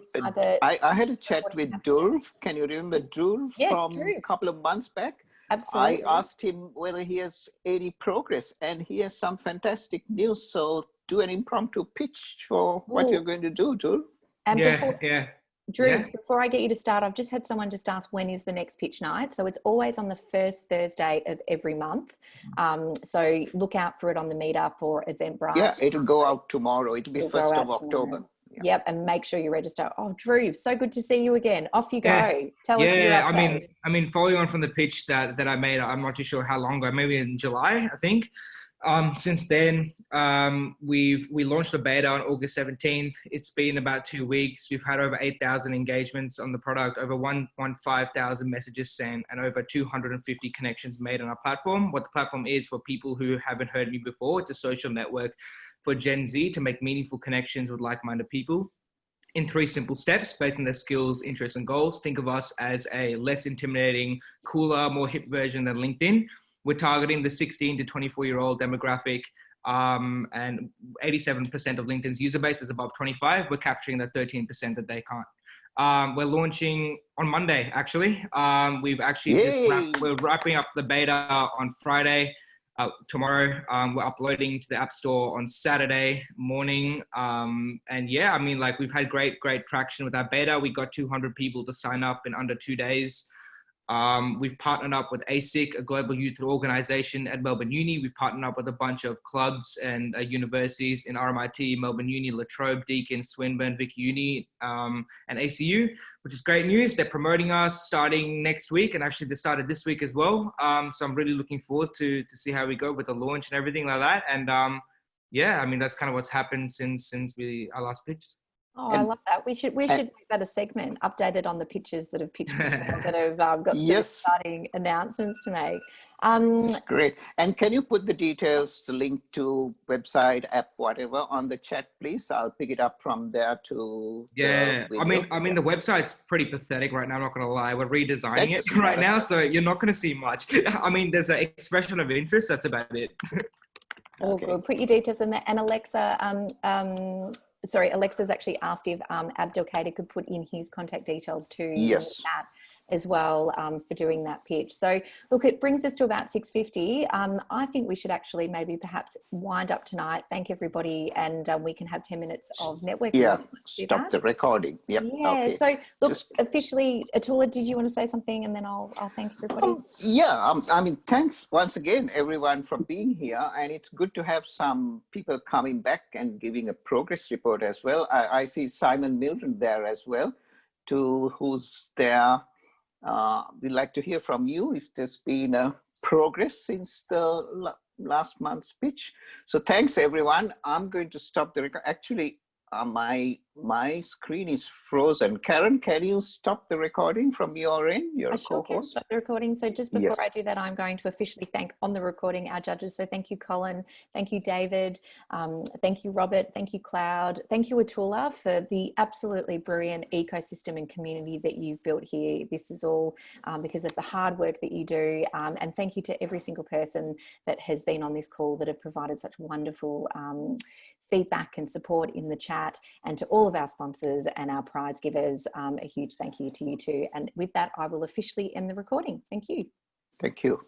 I had a chat with Dhruv. Can you remember Dhruv from a couple of months back? Absolutely. I asked him whether he has any progress, and he has some fantastic news. So do an impromptu pitch for what you're going to do, Dhruv. And Dhruv, before I get you to start, I've just had someone just ask, when is the next pitch night? So it's always on the first Thursday of every month. So look out for it on the Meetup or Eventbrite. Yeah, it'll go out tomorrow. It'll be 1st of October. Yep, and make sure you register. Oh, Dhruv, so good to see you again. Off you go. Yeah. Tell us your update. I mean, following on from the pitch that I made, I'm not too sure how long ago, maybe in July, I think. Since then, we launched the beta on August 17th. It's been about 2 weeks. We've had over 8,000 engagements on the product, over 1,500 messages sent, and over 250 connections made on our platform. What the platform is, for people who haven't heard me before, it's a social network for Gen Z to make meaningful connections with like-minded people in 3 simple steps based on their skills, interests, and goals. Think of us as a less intimidating, cooler, more hip version than LinkedIn. We're targeting the 16 to 24-year-old demographic, and 87% of LinkedIn's user base is above 25. We're capturing the 13% that they can't. We're launching on Monday, actually. We've actually we're wrapping up the beta on Friday. Tomorrow, we're uploading to the App Store on Saturday morning. And yeah, I mean, like, we've had great traction with our beta. We got 200 people to sign up in under 2 days. We've partnered up with ASIC, a global youth organization at Melbourne Uni. We've partnered up with a bunch of clubs and universities in RMIT, Melbourne Uni, La Trobe, Deakin, Swinburne, Vic Uni, and ACU, which is great news. They're promoting us starting next week, and actually they started this week as well. So I'm really looking forward to see how we go with the launch and everything like that. And yeah, I mean, that's kind of what's happened since our last pitch. Oh, I love that. We should make that a segment, updated on the pitches that have pitched as well, that have got some exciting announcements to make. That's great. And can you put the details, the link to website, app, whatever, on the chat, please? I'll pick it up from there to I mean, the website's pretty pathetic right now. I'm not going to lie. We're redesigning it right now, so you're not going to see much. I mean, there's an expression of interest. That's about it. Oh, good. Put your details in there. And Alexa, Alexa's actually asked if Abdelkader could put in his contact details too in the chat as well, for doing that pitch. So look, it brings us to about 6:50. I think we should actually maybe perhaps wind up tonight. Thank everybody, and we can have 10 minutes of networking. Yeah, stop the recording. Yep. Yeah, okay. So look, officially, Athula, did you want to say something, and then I'll thank everybody? I mean, thanks once again, everyone, for being here. And it's good to have some people coming back and giving a progress report as well. I see Simon Milton there as well, who's there. We'd like to hear from you if there's been a progress since the last month's pitch. So thanks, everyone. I'm going to stop the record. Actually, my screen is frozen. Karen, can you stop the recording from your end? You're a co-host. Stop the recording. So just before I do that, I'm going to officially thank on the recording our judges. So thank you, Colin. Thank you, David. Thank you, Robert. Thank you, Cloud. Thank you, Athula, for the absolutely brilliant ecosystem and community that you've built here. This is all because of the hard work that you do. And thank you to every single person that has been on this call that have provided such wonderful feedback and support in the chat, and to all of our sponsors and our prize givers, a huge thank you to you too. And with that, I will officially end the recording. Thank you. Thank you.